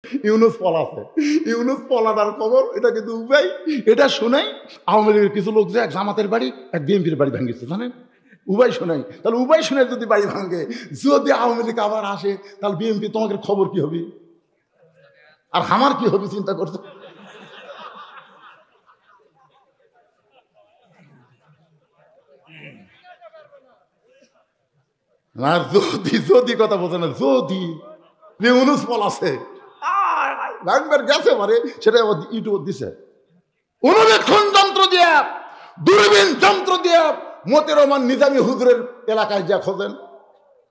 ইউনুস পলাছে, ইউনুস পলাটার খবর এটা কিন্তু উবাই, এটা শোনাই আওয়ামী লীগের কিছু লোক যে এক জামাতের বাড়ি এক বিএনপির বাড়ি ভাঙিয়েছে জানেন, উবাই শোনাই। তাহলে উবাই শুনে যদি বাড়ি ভাঙে, যদি আওয়ামী লীগ আবার আসে, তাহলে বিএনপি তোমাকে খবর কি হবে আর আমার কি হবে চিন্তা করছো। না যদি যদি কথা বোঝে না, যদি ইউনুস পলাছে ভাঙবার গেছে পারে সেটা ইউটিউব দিছে অনুবেক্ষণ যন্ত্র দিয়া, দূরবীন যন্ত্র দিয়া মতিউর রহমান নিজামী হুজুরের এলাকায় যা খোঁজেন,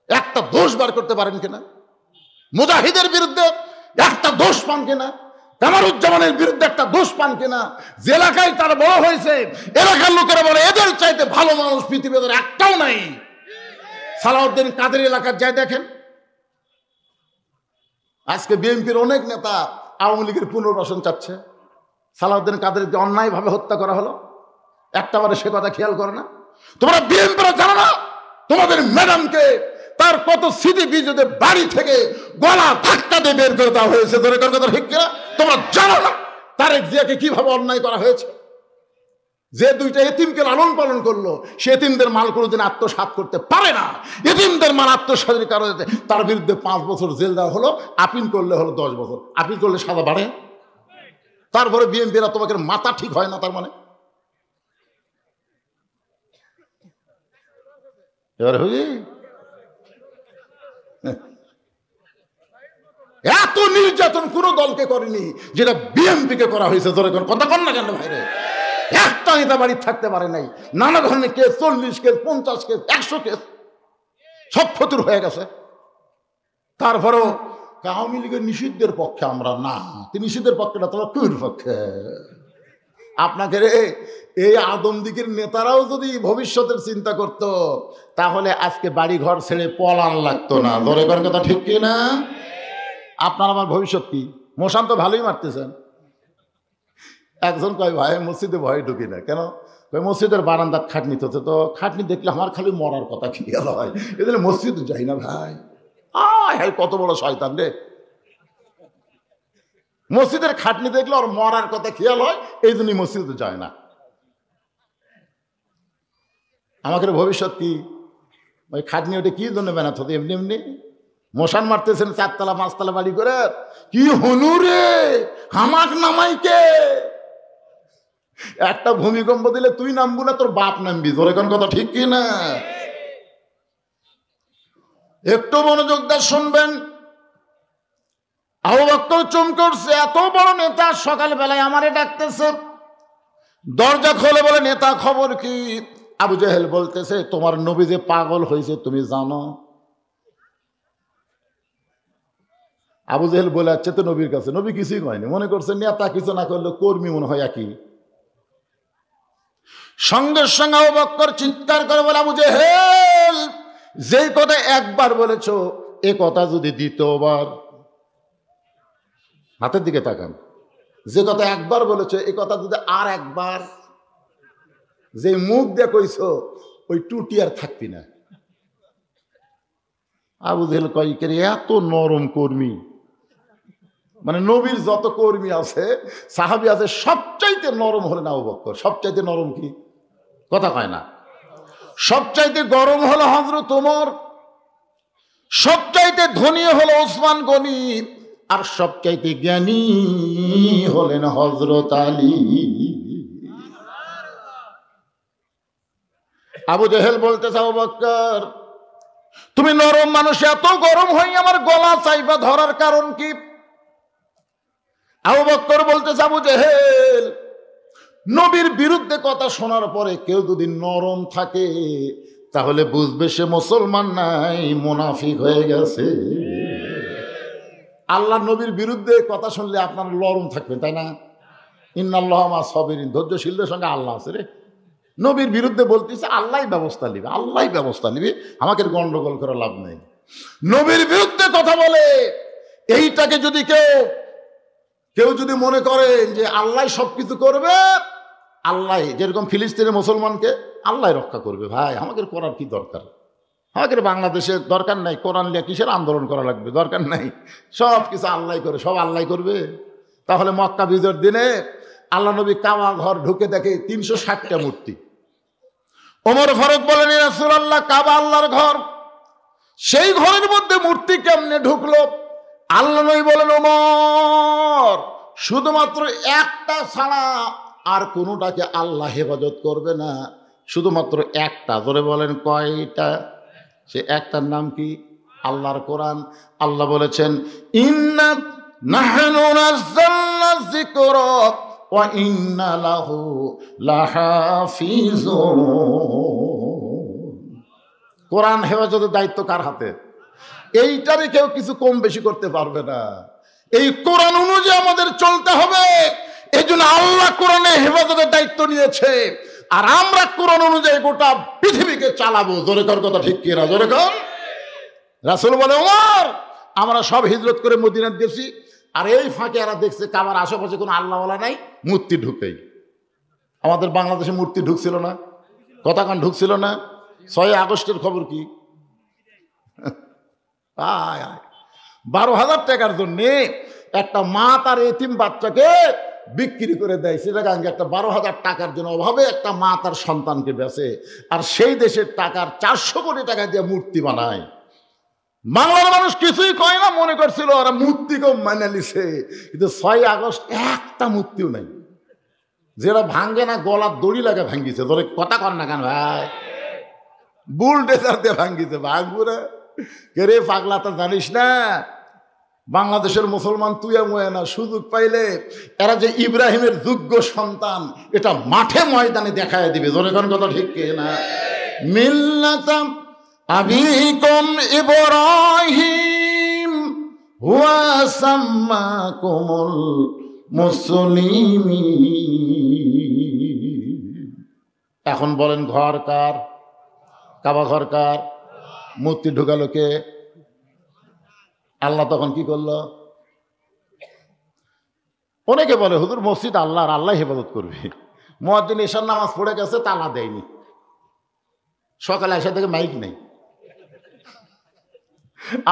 একটা দোষ বার করতে পারেন কিনা? মুজাহিদের বিরুদ্ধে একটা দোষ পান কিনা? কামারুজ্জামানের বিরুদ্ধে একটা দোষ পান কিনা? যে এলাকায় তার বড় হয়েছে এলাকার লোকেরা বলে এদের চাইতে ভালো মানুষ পৃথিবীতে একটাও নাই। সালাউদ্দিন কাদের এলাকার যায় দেখেন। আজকে বিএনপির অনেক নেতা আওয়ামী লীগের পুনর্বাসন চাচ্ছে। সালাউদ্দিন কাদেরকে অন্যায়ভাবে হত্যা করা হলো, একটাবারে সে কথা খেয়াল করে না। তোমরা বিএনপিরা জানো না তোমাদের ম্যাডামকে তার কত স্মৃতি বিজয়দের বাড়ি থেকে গলা ধাক্কা দিয়ে বের করে দেওয়া হয়েছে, ঠিক কিনা? তোমরা জানো না তারেক জিয়াকে কিভাবে অন্যায় করা হয়েছে। যে দুইটা এতিমকে লালন পালন করলো, সে এতিমদের মাল কোনোদিন আত্মসাৎ করতে পারে না। এতিমদের মাল আত্মসাতের কারণে তার বিরুদ্ধে 5 বছর জেল দেওয়া হলো, আপিল করলে হলো 10 বছর। আপিল করলে সাজা বাড়ে। তারপরে বিএনপিরা তোমাকে মাথা ঠিক হয় না, তার মানে এবার হয়ে এত নির্যাতন কোন দলকে করেনি যেটা বিএনপিকে করা হয়েছে। ধরে কথা কন না কেন ভাইরে? একটা নেতা বাড়ি থাকতে পারে নাই, নানা ধরনের কেস, 40 কেস, 50 কেস, 100 কেস, সব ফতুর হয়ে গেছে। তারপরেও আওয়ামী লীগের নিষিদ্ধের পক্ষে আমরা না, নিষিদ্ধের পক্ষে না, তোমরা কুর পক্ষে। আপনাকে এই আদমদিগের নেতারাও যদি ভবিষ্যতের চিন্তা করত, তাহলে আজকে বাড়ি ঘর ছেড়ে পলান লাগতো না। ধরে করার কথা ঠিক কি না? আপনার আমার ভবিষ্যৎ কি? মশান তো ভালোই মারতেছেন। একজন কয় ভাই মসজিদে ভয়ে ঢুকি না কেন? মসজিদের বারান্দার খাটনি হচ্ছে, তো খাটনি দেখলে আমার খালি মরার কথা খেয়াল হয়, এদের মসজিদে যাই না ভাই। হ্যাঁ, কত বড় শয়তান রে! মসজিদের খাটনি দেখলে ওর মরার কথা খেয়াল হয়, এই জন্যই মসজিদে যায় না। আমাদের ভবিষ্যৎ কি? ওই খাটনি ওটা কি জন্য বানাতে হতো? এমনি এমনি মশান মারতেছেন 4 তলা 5 তলা বাড়ি করে। কি হনু রে, হামাক নামাইকে একটা ভূমিকম্প দিলে তুই নামবো না, তোর বাপ নামবি। তোর এখন কথা ঠিক কি না? একটু মনোযোগ দিয়ে শুনবেন। আবু বকর চমকে উঠছে, এত বড় নেতা সকালবেলায় আমারে ডাকতেছে, দরজা খোলে বলে নেতা খবর কি? আবু জেহেল বলতেছে তোমার নবী যে পাগল হয়েছে তুমি জানো? আবু জেহেল বলে যাচ্ছে তো নবীর কাছে, নবী কিছুই কয়নি, মনে করছে নেতা কিছু না করলে কর্মী মনে হয় একই। সঙ্গে সঙ্গে আবু বকর চিৎকার করে বলে আবু জেহেল, যেই কথা একবার বলেছো এ কথা যদি দ্বিতীয়বার, হাতের দিকে তাকান, যে কথা একবার বলেছো এ কথা যদি আর একবার, যে মুখ দিয়ে কইছো ওই টুটি আর থাকবি না। আবু জেহেল কয় কে এত নরম কর্মী, মানে নবীর যত কর্মী আছে সাহাবী আছে সবচাইতে নরম হলেন আবু বকর। সবচাইতে নরম কি? কথা কয় না। সবচাইতে গরম হলো হযরত ওমর, সবচাইতে ধনী হলো ওসমান গনি, আর সবচাইতে জ্ঞানী হলেন হযরত আলী। আবু জেহেল বলতেছে আবু বকর তুমি নরম মানুষ, এত গরম হয়ে আমার গলা চাইবা ধরার কারণ কি? আবু বকর বলতেছে আবু জেহেল, নবীর বিরুদ্ধে কথা শোনার পরে কেউ যদি নরম থাকে তাহলে বুঝবে সে মুসলমান নাই, মুনাফিক হয়ে গেছে। আল্লাহ নবীর বিরুদ্ধে কথা শুনলে আপনার নরম থাকবেন, তাই না? ইন্নাল্লাহা মা সাবিরিন, ধৈর্যশীলদের সঙ্গে আল্লাহ আছে রে। নবীর বিরুদ্ধে বলতেছে আল্লাহ ব্যবস্থা নিবে, আল্লাহ ব্যবস্থা নিবে, আমাকে গন্ডগোল করে লাভ নেই। নবীর বিরুদ্ধে কথা বলে এইটাকে যদি কেউ যদি মনে করেন যে আল্লাহ সবকিছু করবে, আল্লাহ যেরকম ফিলিস্তিনের মুসলমানকে আল্লাহ রক্ষা করবে, ভাই আমাদের করার কি দরকার? আমাদের বাংলাদেশে দরকার নাই কোরআন নিয়ে কিসের আন্দোলন করা লাগবে, দরকার নাই, সব কিছু আল্লাহ করে, সব আল্লাহ করবে। তাহলে মক্কা বিজয়ের দিনে আল্লাহ নবী কাবা ঘর ঢুকে দেখে 360টা মূর্তি। ওমর ফারুক বলেন, ইয়া রাসূলুল্লাহ, কাবা আল্লাহর ঘর, সেই ঘরের মধ্যে মূর্তি কেমনে ঢুকলো? আল্লাহ নবী বলেন, ওমর, শুধুমাত্র একটা ছাড়া আর কোনোটাকে আল্লাহ হেফাজত করবে না, শুধুমাত্র একটা। ধরে বলেন কয়টা? সে একটার নাম কি? আল্লাহর কোরআন। আল্লাহ বলেছেন, ইন্না নাহনু নাযালনা যিকরা ওয়া ইন্না লাহু লাহাফিজুন। কোরআন হেফাজতের দায়িত্ব কার হাতে? এইটারে কেউ কিছু কম বেশি করতে পারবে না। এই কোরআন অনুযায়ী আমাদের চলতে হবে। এই জন্য আল্লাহ কোরআনে হেফাজতের দায়িত্ব নিয়েছে, আর আমরা কোরআন অনুযায়ী গোটা পৃথিবীকে চালাবো। জোরে কর কথা, ঠিক কিনা? জোরে কর। রাসূল বলে, ওমর, আমরা সব হিজরত করে মদিনায় গেছি, আর এই ফাঁকে এরা দেখছে কাবার আশেপাশে কোনো আল্লাহওয়ালা নাই, মূর্তি ঢুকেই। আমাদের বাংলাদেশে মূর্তি ঢুকছিল না, কথাকান ঢুকছিল না। 6 আগস্টের খবর কি? 12,000 টাকার জন্য একটা মা তার এতিম বাচ্চাকে বিক্রি করে দেয়। সেটাকে একটা 12,000 টাকার জন্য অভাবে একটা মা তার সন্তানকে বেচে, আর সেই দেশের টাকার 400 কোটি টাকা দিয়ে মূর্তি বানায়। বাংলার মানুষ কিছুই কয় না, মনে করছিল ওরা মূর্তি কম মানে লিছে, কিন্তু 6 আগস্ট একটা মূর্তিও নাই। যেটা ভাঙ্গে না, গলার দড়ি লাগে ভাঙ্গিছে। ধরে কথা কর না কেন ভাই? বুলডেজার দিয়ে ভাঙ্গিছে। ভাঙবুরে কে রে পাগলা, তা জানিস না? বাংলাদেশের মুসলমান তুইয়া মুয়া না, সুযোগ পাইলে এরা যে ইব্রাহিমের যোগ্য সন্তান, এটা মাঠে ময়দানে দেখায় দিবে। জোরে কোন কথা, ঠিক না? মিল্লাতাম আবিকুম ইব্রাহিম ওয়া সাম্মাকুমুল মুসলিমিন। এখন বলেন, ঘর কার? কাবা ঘর কার? মূর্তি ঢুকালো কে? আল্লাহ তখন কি করলো? অনেকে বলে, হুজুর মসজিদ আল্লাহর, আল্লাহ হেফাজত করবে। মুয়াজ্জিন এশার নামাজ পড়ে গেছে, তালা দেয়নি, সকালে এসে থেকে মাইক নেই।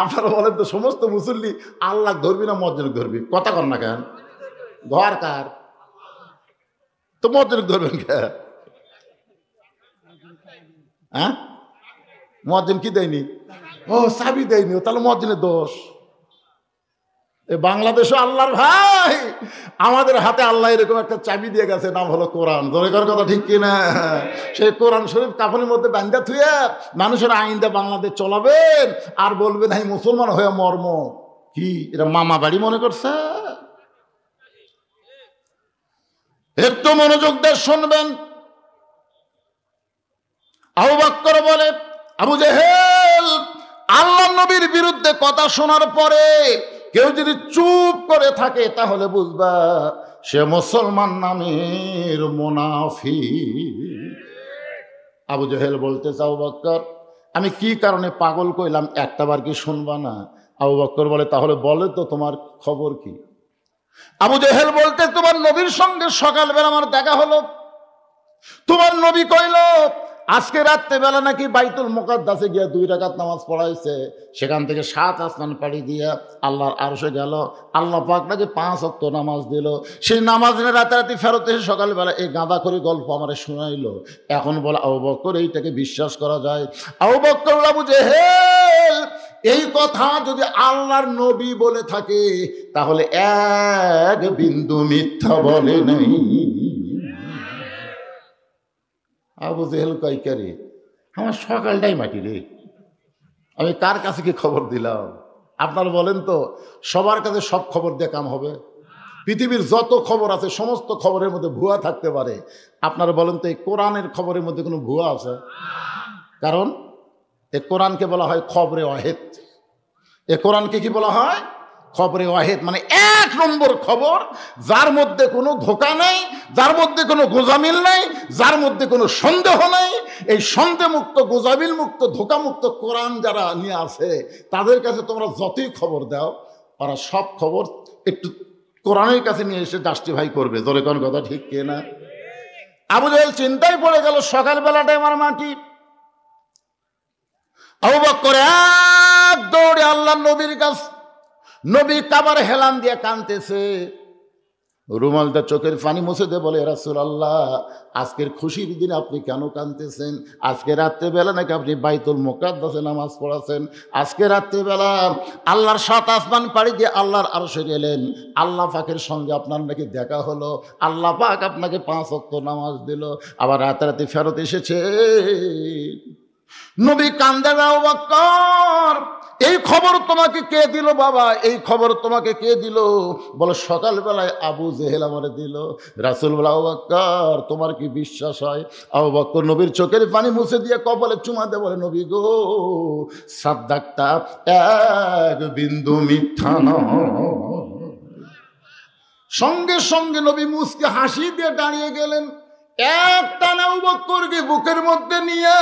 আপনারা বলেন তো, সমস্ত মুসল্লি আল্লাহ ধরবি না মুয়াজ্জিন ধরবি? কথা কর না কেন? ঘর কার? তো মুয়াজ্জিন ধরবেন কে? হ্যাঁ, মুয়াজ্জিন কি দেয়নি? ও চাবি দেয়নি, তাহলে মুয়াজ্জিনের দোষ। এই বাংলাদেশও আল্লাহর ভাই, আমাদের হাতে আল্লাহ এরকম একটা চাবি দিয়ে গেছে, নাম হলো কোরআন। জোরে কর কথা, ঠিক কিনা? সেই কোরআন শরীফ কাফনের মধ্যে বান্ধা থুয়ে মানুষের আইনটা বাংলাদেশ চলাবেন, আর বলবেন এই মুসলমান হয়ে মর্ম কি? এটা মামা বাড়ি মনে করছে? একটু মনোযোগ দিয়ে শুনবেন। আবু বকর বলে, আবু জেহেল আল্লাহ নবীর বিরুদ্ধে কথা শোনার পরে কেউ যদি চুপ করে থাকে, তাহলে বুঝবা সে মুসলমান নামের মুনাফিক। আবু জেহেল বলতেছে, আবু বকর, আমি কি কারণে পাগল কইলাম, একটাবার কি শুনবা না? আবু বকর বলে, তাহলে বলে তো তোমার খবর কি? আবু জেহেল বলতে, তোমার নবীর সঙ্গে সকালবেলা আমার দেখা হলো। তোমার নবী কইল আজকে রাত্রেবেলা নাকি বাইতুল মুকাদ্দাসে গিয়ে 2 রাকাত নামাজ পড়াইছে, সেখান থেকে 7 আসমান পাড়ি দিয়ে আল্লাহর আরশে গেল। আল্লাহ পাক নাকি 5 ওয়াক্ত নামাজ দিল। সেই নামাজ নিয়ে রাতারাতি ফেরত এসে সকালবেলা এই গাঁদা করে গল্প আমারে শোনাইলো। এখন বলে, আবু বকর, এইটাকে বিশ্বাস করা যায়? আবু বকর, আবু জেহেল, এই কথা যদি আল্লাহর নবী বলে থাকে, তাহলে এক বিন্দু মিথ্যা বলে নাই। আবু জেহেল কয়, কে রে, আমার সকালটাই মাটি রে, আমি কার কাছে কি খবর দিলাম? আপনারা বলেন তো, সবার কাছে সব খবর দিয়ে কাম হবে? পৃথিবীর যত খবর আছে সমস্ত খবরের মধ্যে ভুয়া থাকতে পারে। আপনারা বলেন তো, এই কোরআনের খবরের মধ্যে কোনো ভুয়া আছে? কারণ এ কোরআনকে বলা হয় খবরে ওয়াহিদ। এ কোরআনকে কি বলা হয়? খবরে ওয়াহিদ, মানে 1 নম্বর খবর, যার মধ্যে কোনো ধোঁকা নাই, যার মধ্যে কোনো গোজামিল নাই, যার মধ্যে কোনো সন্দেহ নাই। এই সন্দেহ মুক্ত, গোজামিল মুক্ত, ধোঁকা মুক্ত কোরআন যারা নিয়ে আসে, তাদের কাছে তোমরা যতই খবর দাও, ওরা সব খবর একটু কোরআনের কাছে নিয়ে এসে জাস্টিফাই করবে। জোরে কোন কথা, ঠিক কে না? আবু জেহেল চিন্তায় পড়ে গেল, সকালবেলাটাই আমার মাটি, আবু বকর এক দৌড়ে আল্লাহ নবীর কাছে, নবী কাবার হেলান দিয়ে কাঁদতেছে, রুমালটা চোখের পানি মুছে দিয়ে বলে, রাসূলুল্লাহ আজকের খুশির দিনে আপনি কেন কাঁদতেছেন? আজকে রাত্রেবেলা নাকি আপনি বাইতুল মুকাদ্দাসে নামাজ পড়াছেন, আজকে রাত্রেবেলা আল্লাহর 7 আসমান পাড়ি দিয়ে আল্লাহর আরশে গেলেন, আল্লাহ পাকের সঙ্গে আপনার নাকি দেখা হলো, আল্লাহ পাক আপনাকে 5 ওয়াক্ত নামাজ দিল, আবার রাতারাতি ফেরত এসেছে। নবী কান্দেন, আবু বকর এই খবর তোমাকে কে দিল বাবা? এই খবর তোমাকে কে দিল? বলো সকালবেলায় আবু জেহেল আমারে দিল। রাসূল বলে, আবু বকর তোমার কি বিশ্বাস হয়? আবু বকর নবীর চোখের পানি মুছে দিয়ে কপালে চুমা দিয়ে বলে, নবী গো, সাদ্দাকটা এক বিন্দু মিথ্যা নয়। সঙ্গে সঙ্গে নবী মুসকে হাসি দিয়ে দাঁড়িয়ে গেলেন, এক টানে আবু বকরকে বুকের মধ্যে নিয়ে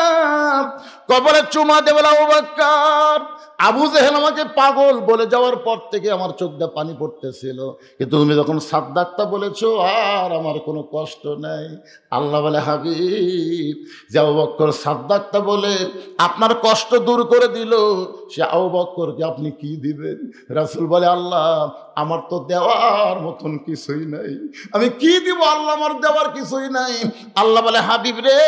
কবরে চুমা দেবে, আবু বকর আবু জেহেল আমাকে পাগল বলে যাওয়ার পর থেকে আমার চোখ দিয়ে পানি পড়তেছিল, কিন্তু তুমি যখন সাদ্দাকটা বলেছো আর আমার কোনো কষ্ট নাই। আল্লাহ বলে, হাবিব যে আবু বকর সাদ্দাকটা বলে আপনার কষ্ট দূর করে দিল, সে আবু বকরকে আপনি কি দিবেন? রাসূল বলে, আল্লাহ আমার তো দেওয়ার মতন কিছুই নাই, আমি কি দিব আল্লাহ, আমার দেওয়ার কিছুই নাই। আল্লাহ বলে, হাবিব রে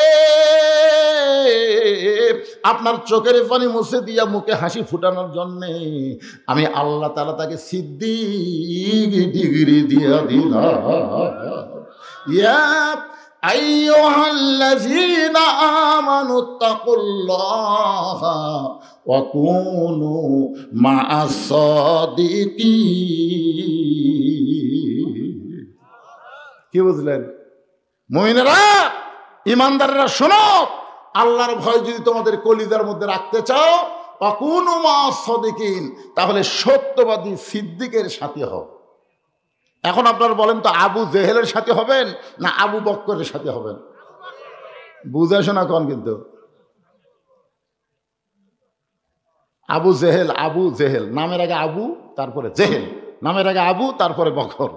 আপনার চোখের পানি মুছে দিয়া মুখে হাসি ফুটানোর জন্যে আমি আল্লাহ তাআলা তাকে সিদ্দিক ডিগ্রি দিয়া দিলাম। ইয়া আইয়ুহাল্লাযীনা আমানুত্তাকুল্লাহা ওয়া কুনু মা'আস সাদিকিন। কি বুঝলেন মুমিনেরা, ইমানদারেরা শোনো, আল্লাহর ভয় যদি তোমাদের কলিজার মধ্যে রাখতে চাও, ওয়াকুনু মা'আস সাদিকিন, তাহলে সত্যবাদী সিদ্দিকের সাথে হও। এখন আপনারা বলেন তো, আবু জেহেলের সাথে হবেন না আবু বকরের সাথে হবেন? বুঝে শোনা কোন, কিন্তু আবু জেহেল, আবু জেহেল নামের আগে আবু, তারপরে জেহেল, নামের আগে আবু, তারপরে বকর।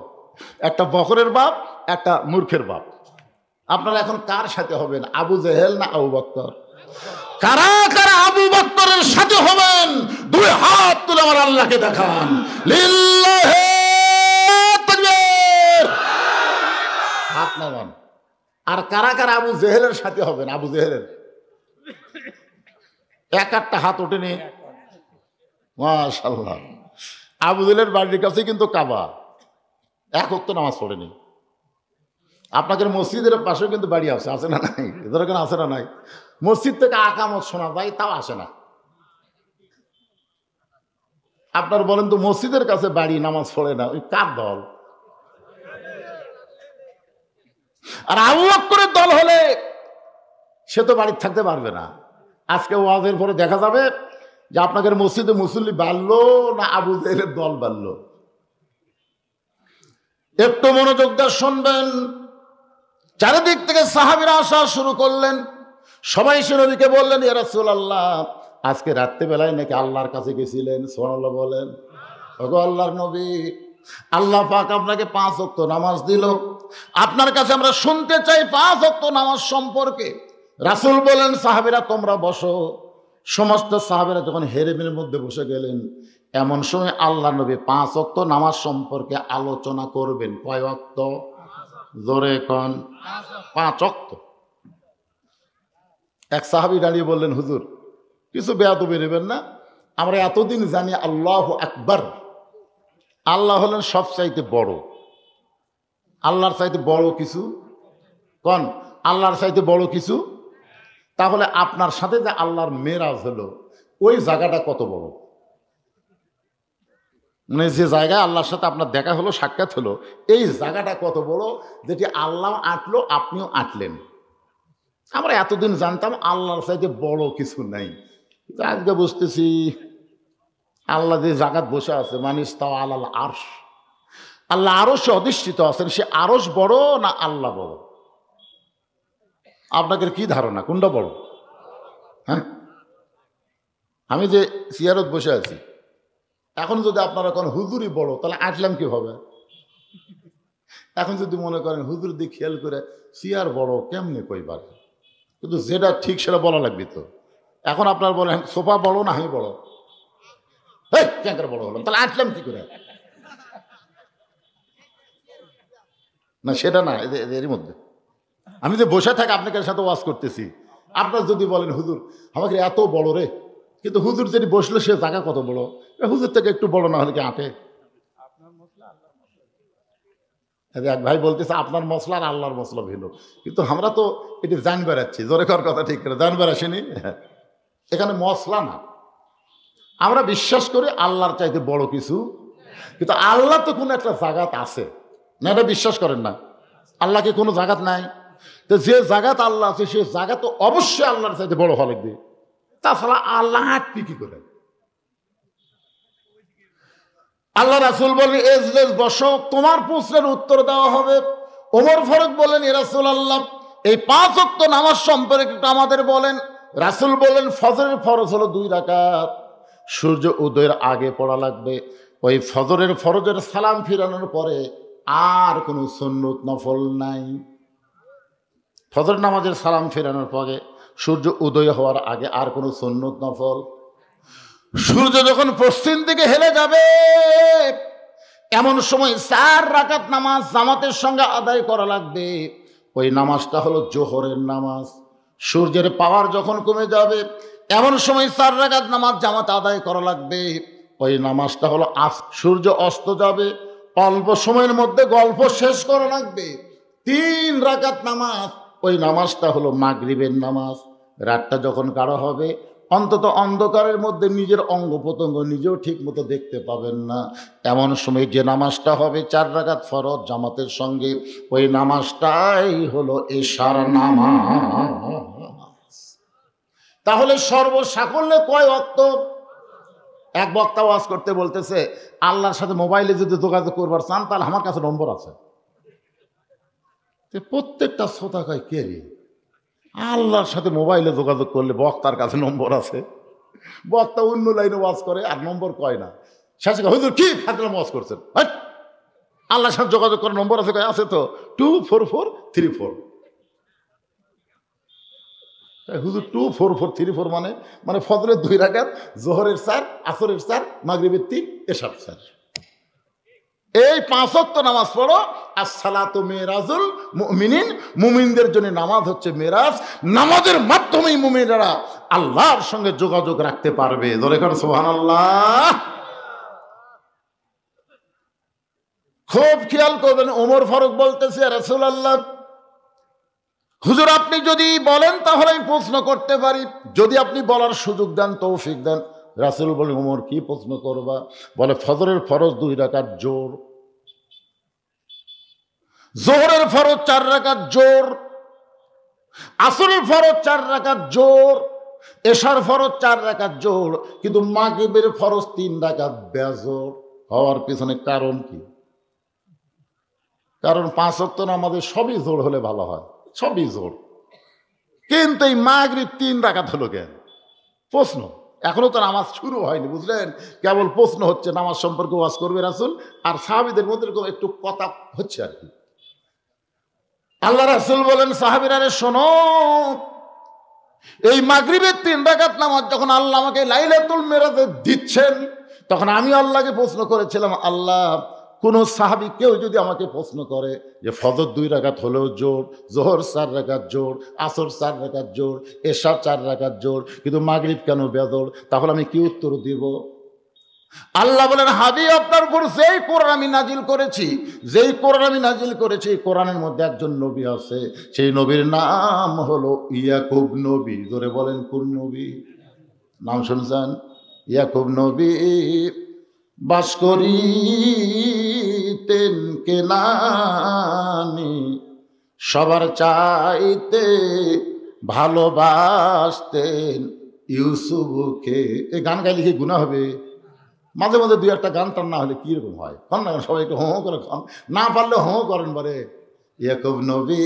একটা বকরের বাপ, একটা মূর্খের বাপ। আপনারা এখন কার সাথে হবেন, আবু জেহেল না আবু বকর? কারা কারা আবু বকরের সাথে হবেন? দুই হাত তুলে আমার আল্লাহকে দেখান, লিল্লাহি তাকবীর, হাত নামান। আর কারা কারা আবু জেহেলের সাথে হবেন? আবু জেহেলের এক একটা হাত ওঠেনি, মাশাআল্লাহ। আবু জেহেলের বাড়ির কাছে কিন্তু কাবা, এক ওয়াক্ত নামাজ পড়েনি। আপনাদের মসজিদের পাশেও কিন্তু বাড়ি আছে, আছে না নাই? এদের এখানে আছে না নাই? মসজিদ থেকে আকামত শোনা যায়, তাও আসে না। আপনার বলেন তো, মসজিদের কাছে বাড়ি, নামাজ পড়ে না, ওই কার দল? আর আবু বকরের দল হলে সে তো বাড়িতে থাকতে পারবে না। আজকে ওয়াজের পরে দেখা যাবে যে আপনাদের মসজিদে মুসল্লি বাড়লো না আবু জেহেলের দল বাড়লো। একটু মনোযোগ দিয়ে শুনবেন। চারিদিক থেকে সাহাবীরা আসা শুরু করলেন, সবাই সে নবীকে বললেন, ইয়া রাসূলুল্লাহ আজকে রাত্রেবেলায় নাকি আল্লাহর কাছে গেছিলেন। সুবহানাল্লাহ বলেন। ওগো আল্লাহর নবী, আল্লাহ পাক আপনাকে 5 ওয়াক্ত নামাজ দিল, আপনার কাছে আমরা শুনতে চাই 5 ওয়াক্ত নামাজ সম্পর্কে। রাসূল বলেন, সাহাবীরা তোমরা বসো। সমস্ত সাহাবীরা যখন হেরেমের মধ্যে বসে গেলেন, এমন সময় আল্লাহ নবী 5 ওয়াক্ত নামাজ সম্পর্কে আলোচনা করবেন। কয় ওয়াক্ত? জোরে কোন? 5 ওয়াক্ত। এক সাহাবী দাঁড়িয়ে বললেন, হুজুর কিছু বেয়াদবি নেবেন না, আমরা এতদিন জানি আল্লাহু আকবার, আল্লাহ হলেন সবচাইতে বড়। আল্লাহর চাইতে বড় কিছু কোন? আল্লাহর চাইতে বড় কিছু? তাহলে আপনার সাথে যে আল্লাহর মেরাজ হলো, ওই জায়গাটা কত বড়? মানে যে জায়গায় আল্লাহর সাথে আপনার দেখা হলো, সাক্ষাৎ হলো, এই জায়গাটা কত বড়, যেটি আল্লাহ আঁটলো, আপনিও আঁটলেন। আমরা এতদিন জানতাম আল্লাহর চাইতে বড় কিছু নাই, কিন্তু আজকে বুঝতেছি আল্লাহ যে জায়গায় বসে আছে, মানিস্তাও আলাল আরশ, আল্লাহ আরশে অধিষ্ঠিত আছেন, সে আরশ বড় না আল্লাহ বড়? আপনাদের কি ধারণা, কোনটা বড়? হ্যাঁ, আমি যে চেয়ারত বসে আছি, এখন যদি আপনারা কোন হুজুরই বড়, তাহলে আঁটলাম কিভাবে? এখন যদি মনে করেন হুজুর দিয়ে খেয়াল করে চেয়ার বড়, কেমনে কইবার? কিন্তু যেটা ঠিক সেটা বলা লাগবে তো। এখন আপনার বলেন সোফা বড় না আমি বড়? এই ক্যাঙ্কার বড় হলাম, তাহলে আসলাম কি করে? না সেটা না, এরই মধ্যে আমি যে বসে থাকি আপনাদের সাথে ওয়াজ করতেছি, আপনার যদি বলেন হুজুর আমাকে এত বড় রে, কিন্তু হুজুর যদি বসলো সে জায়গা কত বড়, হুজুর থেকে একটু বড় না হলে কি আটে? এক ভাই বলতেছে আপনার মশলা আর আল্লাহর মশলা ভিন্ন, কিন্তু আমরা তো এটি জান বেড়াচ্ছি, জোরে কর কথা ঠিক করে, জান বেড়াসেনি এখানে মশলা না। আমরা বিশ্বাস করি আল্লাহর চাইতে বড় কিছু, কিন্তু আল্লাহ তো কোনো একটা জাগাত আছে না, এটা বিশ্বাস করেন না? আল্লাহকে কোনো জাগাত নাই, তো যে জাগাত আল্লাহ আছে সে জায়গা তো অবশ্যই আল্লাহর চাইতে বড় হওয়া লাগবে, তাছাড়া আল্লাহ আটপি কি করে? আল্লাহ রাসূল বলেন এজলেস বসো, তোমার প্রশ্নের উত্তর দেওয়া হবে। ওমর ফারুক বলেন ইয়া রাসূলুল্লাহ এই 5 ওয়াক্ত নামাজ সম্পর্কে একটু আমাদের বলেন। রাসূল বলেন ফজরের ফরজ হলো 2 রাকাত, সূর্য উদয়ের আগে পড়া লাগবে। ওই ফজরের ফরজের সালাম ফিরানোর পরে আর কোনো সুন্নত নফল নাই। ফজর নামাজের সালাম ফেরানোর পরে সূর্য উদয় হওয়ার আগে আর কোনো সুন্নত নফল। সূর্য যখন পশ্চিম দিকে হেলে যাবে এমন সময় 4 রাকাত নামাজ জামাতের সঙ্গে আদায় করা লাগবে। ওই নামাজটা হলো জোহরের নামাজ। সূর্যের পাওয়ার যখন কমে যাবে এমন সময় 4 রাকাত নামাজ জামাত আদায় করা লাগবে। ওই নামাজটা হলো সূর্য অস্ত যাবে, অল্প সময়ের মধ্যে গল্প শেষ করা লাগবে। 3 রাকাত নামাজ, ওই নামাজটা হলো মাগরিবের নামাজ। রাতটা যখন গাঢ় হবে অন্তত অন্ধকারের মধ্যে নিজের অঙ্গ প্রত্যঙ্গ নিজেও ঠিক মতো দেখতে পাবেন না, এমন সময় যে নামাজটা হবে 4 রাকাত ফরজ জামাতের সঙ্গে, ওই নামাজটাই হলো এশার নামাজ। তাহলে সর্বসাকল্যে কয় ওয়াক্ত? এক বক্তা ওয়াজ করতে বলতেছে আল্লাহর সাথে মোবাইলে যদি যোগাযোগ করবার চান তাহলে আমার কাছে নম্বর আছে। প্রত্যেকটা শ্রোতা কয় কে রে, আল্লাহর সাথে মোবাইলে যোগাযোগ করলে বক্তার কাছে নম্বর আছে? বক্তা অন্য লাইনে ওয়াজ করে আর নম্বর কয় না। শেষে হুজুর কি ফাজলাম ওয়াজ করছেন, আল্লাহর সাথে যোগাযোগ করার নম্বর আছে? কয় আছে তো, 24434। হুজুর 24434 মানে ফজরের 2 রাকাত, জোহরের 4, আসরের 4, মাগরিবের 3, এশার 4। এই 5 ওয়াক্ত নামাজ পড়ো। আসসালাতু মিরাজুল মুমিনিন, মুমিনদের জন্য নামাজ হচ্ছে মিরাজ। নামাজের মাধ্যমেই মুমিনরা আল্লাহর সঙ্গে যোগাযোগ রাখতে পারবে। ধরে কর সুবহানাল্লাহ। খুব খেয়াল করবেন, ওমর ফারুক বলতেছে ইয়া রাসূলুল্লাহ হুজুর আপনি যদি বলেন তাহলে আমি প্রশ্ন করতে পারি, যদি আপনি বলার সুযোগ দেন তৌফিক দেন। রাসূল বলে ওমর কি প্রশ্ন করবা? বলে ফজরের ফরজ 2 রাকাত জোর, জোহরের ফরজ 4 রাকাত জোর, আসরের ফরজ 4 রাকাত জোর, এশার ফরজ 4 রাকাত জোর, কিন্তু মাগরিবের ফরজ 3 রাকাত বেজোর হওয়ার পিছনে কারণ কি? কারণ 5 ওয়াক্ত নামাজে সবই জোর হলে ভালো হয়, সবই জোর, কিন্তু এই মাগরিব 3 রাকাত হলো কেন? প্রশ্ন। এখনো তো নামাজ শুরু হয়নি, বুঝলেন? কেবল প্রশ্ন হচ্ছে। নামাজ সম্পর্কে ওয়াজ করবে রাসূল, আর সাহাবীদের মধ্যে একটু কথা হচ্ছে আর কি। আল্লাহ রাসূল বলেন সাহাবীরা রে শোনো, এই মাগরিবের 3 রাকাত নামাজ যখন আল্লাহ আমাকে লাইলাতুল মিরাজে দিচ্ছেন তখন আমি আল্লাহকে প্রশ্ন করেছিলাম, আল্লাহ কোন সাহাবী কেউ যদি আমাকে প্রশ্ন করে যে ফজর 2 রাকাত হলেও জোর, জোহর 4 রাকাত জোর, আসর 4 রাকাত জোর, এশা 4 রাকাত জোর, কিন্তু মাগরিব কেন বেজোর, তাহলে আমি কি উত্তর দিব? আল্লাহ বলেন হাবিব আপনার উপর যেই কোরআন আমি নাজিল করেছি, যেই কোরআন আমি নাজিল করেছি, কোরআনের মধ্যে একজন নবী আছে, সেই নবীর নাম হলো ইয়াকুব নবী। জোরে বলেন কোন নবী? নাম শুনছেন? ইয়াকুব নবী বাস করিতেন কেনানি, সবার চাইতে ভালোবাসতেন ইউসুফকে। এই গান গাইলে কি গুনাহ হবে? মাঝে মাঝে 2-1টা গান টান না হলে কিরকম হয়? কন না, সবাইকে হো করে খান, না পারলে হো করেন বরে। ইয়াকুব নবী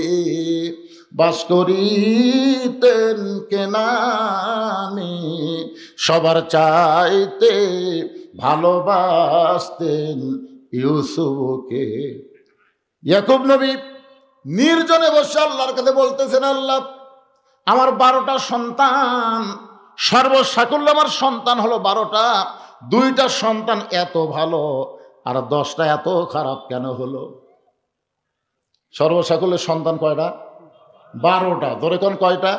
বাস করিতেন কেনানি, সবার চাইতে ভালোবাসতেন ইউসুফকে। ইয়াকুব নবী নির্জনে বসে আল্লাহর কাছে বলতেছেন, আল্লাহ আমার 12টা সন্তান, সর্বসাকুল্য আমার সন্তান হলো 12টা, 2টা সন্তান এত ভালো আর 10টা এত খারাপ কেন হলো? সর্বসাকুল্যের সন্তান কয়টা? 12টা। ধরে কোন কয়টা?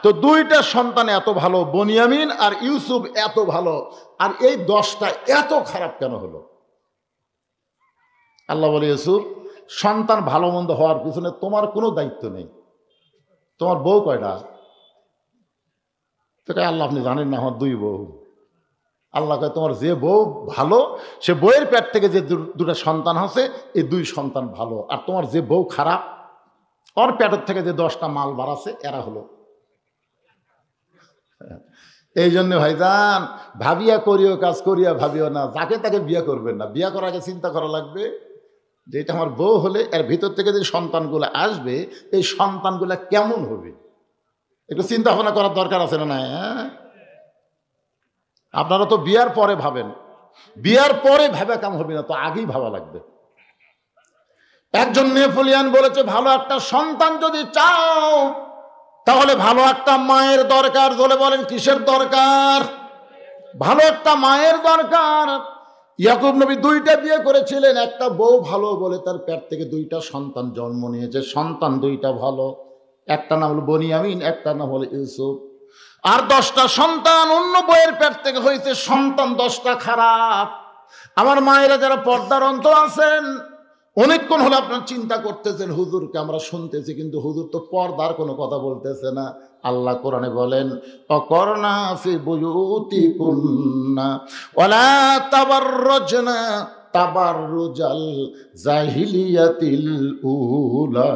তো 2টা সন্তান এত ভালো, বনিয়ামিন আর ইউসুফ এত ভালো, আর এই 10টা এত খারাপ কেন হলো? আল্লাহ বলে, ইউসুফ, সন্তান ভালো মন্দ হওয়ার পিছনে তোমার কোনো দায়িত্ব নেই। তোমার বউ কয়টা? তো আল্লাহ, আপনি জানেন না, আমার 2 বউ। আল্লাহ কয়, তোমার যে বউ ভালো, সে বউয়ের পেট থেকে যে 2টা সন্তান আছে, এই 2 সন্তান ভালো। আর তোমার যে বউ খারাপ, ওর পেটের থেকে যে 10টা মাল বাড়াছে, এরা হলো। এই জন্য ভাইজান, ভাবিয়া করিও কাজ, করিয়া ভাবিও না। যাকে তাকে বিয়ে করবেন না। বিয়ে করার আগে চিন্তা করা লাগবে যে এটা আমার বউ হলে এর ভিতর থেকে যে সন্তানগুলো আসবে, এই সন্তানগুলো কেমন হবে, একটু চিন্তা ভাবনা করার দরকার আছে না? না, আপনারা তো বিয়ার পরে ভাবেন, বিয়ার পরে ভাবা কাম হবে না, তো আগেই ভাবা লাগবে। একজন নেপোলিয়ান বলেছে, ভালো একটা সন্তান যদি চাও তাহলে ভালো একটা মায়ের দরকার। বলে বলেন, কিসের দরকার? ভালো একটা মায়ের দরকার। ইয়াকুব নবী 2টা বিয়ে করেছিলেন, একটা বউ ভালো বলে তার পেট থেকে 2টা সন্তান জন্ম নিয়েছে। সন্তান 2টা ভালো, একটা নাম হলো বনিয়ামিন, একটা নাম হলো ইউসুফ। আর 10টা সন্তান অন্য বইয়ের পেট থেকে হয়েছে, সন্তান 10টা খারাপ। আমার মায়েরা যারা পর্দার অন্তর আছেন, অনেকক্ষণ হলে আপনার চিন্তা করতেছেন, হুজুরকে আমরা শুনতেছি, কিন্তু হুজুর তো পর্দার কোনো কথা বলতেছে না। আল্লাহ কোরআনে বলেন, অকরনা ফি বুয়ুতিকুন্না ওয়ালা তাবাররুজনা তাবাররুজাল জাহিলিয়াতিল উলা।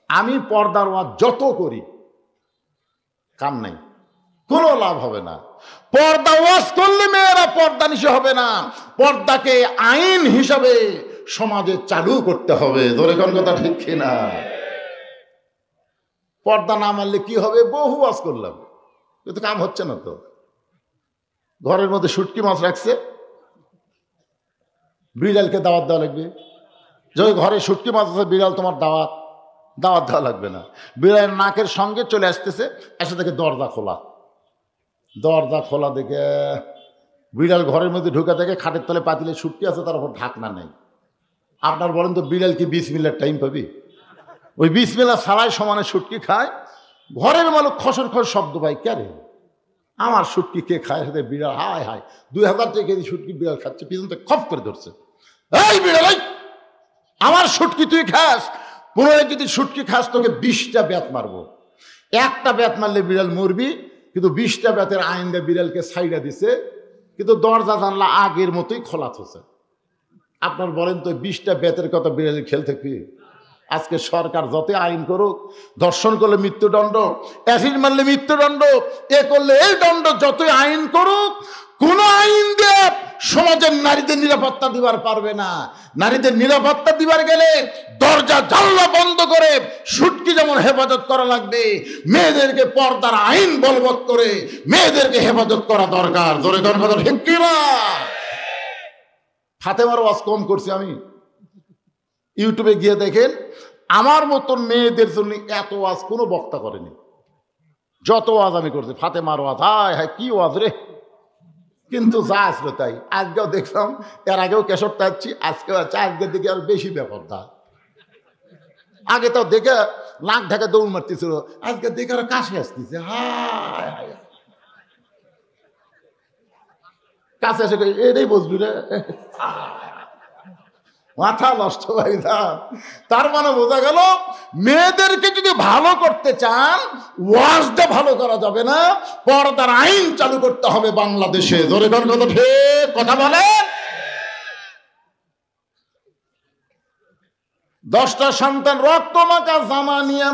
আমি পর্দার ওয়াজ যত করি কাম নাই, কোনো লাভ হবে না। পর্দা ওয়াজ করলে মেয়েরা পর্দা নিশে হবে না। পর্দাকে আইন হিসাবে সমাজে চালু করতে হবে। ধরে কোন কথা ঠিক কিনা? পর্দা না মানলে কি হবে? বহু ওয়াজ করলাম, কিন্তু কাম হচ্ছে না। তো ঘরের মধ্যে শুটকি মাছ রাখছে, বিড়ালকে দাওয়াত দেওয়া লাগবে। যদি ঘরে শুটকি মাছ আছে, বিড়াল তোমার দাওয়াত দেওয়া লাগবে না। বিড়ালের নাকের সঙ্গে চলে আসতেছে, এসে দেখে দরজা খোলা। দরজা খোলা দেখে বিড়াল ঘরের মধ্যে ঢুকে দেখে খাটের তলে পাতিলে শুটকি আছে, তার উপর ঢাকনা নেই। আপনার বলেন তো, বিড়াল কি বিসমিল্লার টাইম পাবি? ওই বিসমিল্লা ছাড়াই সমানে শুটকি খায়। ঘরের মালিক খসর খস শব্দ পাই, কে রে আমার শুটকি কে খায়? সাথে বিড়াল হায় হায়, 2000 টাকা কেজি শুটকি বিড়াল খাচ্ছে, পিছন থেকে খপ করে ধরছে। এই বিড়াল, আমার শুটকি তুই খাস, পুনরায় যদি শুটকি খাস তোকে 20টা ব্যাত মারবো। একটা ব্যাত মারলে বিড়াল মরবি, কিন্তু 20টা ব্যাতের আইন দিয়ে বিড়ালকে ছাইড়া দিছে, কিন্তু দরজা জানলা আগের মতোই খোলা থছে। আপনার বলেন তো, 20টা ব্যাতের কথা বিড়ালের খেল থাকবি? আজকে সরকার যতই আইন করুক, ধর্ষণ করলে মৃত্যুদণ্ড, অ্যাসিড মারলে মৃত্যুদণ্ড, এ করলে এই দণ্ড, যতই আইন করুক, কোন আইন দিয়ে সমাজের নারীদের নিরাপত্তা দিবার পারবে না। নারীদের নিরাপত্তা দিবার গেলে দরজা জানলা বন্ধ করে শুটকি যেমন হেফাজত করা লাগবে, মেয়েদেরকে পর্দার আইন বলবৎ করে মেয়েদেরকে হেফাজত করা দরকার। জোরে কোন কথা ঠিক কিনা? ফাতেমার ওয়াজ কম করছি আমি, ইউটিউবে গিয়ে দেখেন, আমার মতন মেয়েদের জন্য এত ওয়াজ কোনো বক্তা করেনি। যত ওয়াজ আমি করছি, ফাতেমার ওয়াজ, হায় হায় কি ওয়াজ রে! কিন্তু যা আসলো তাই। আজকেও দেখলাম, এর আগেও কেশরটা আসছি, আজকেও আছে, আজকের দিকে আর বেশি ব্যাপারটা। আগে তো দেখে নাক ঢাকা দৌড় মারতেছিল, আজকে দেখে আর কাশি আসতেছে। হায় হায়, কাছে এসে এটাই বুঝবি রে, মাথা নষ্ট ভাই। তার মানে বোঝা গেল, মেয়েদেরকে যদি ভালো করতে চান, ওয়াজটা ভালো করা যাবে না, পর্দার আইন চালু করতে হবে বাংলাদেশে। ধরে কোন কথা ঠিক কথা বলেন। 10টা সন্তান রক্ত মাখা জামা নিয়ে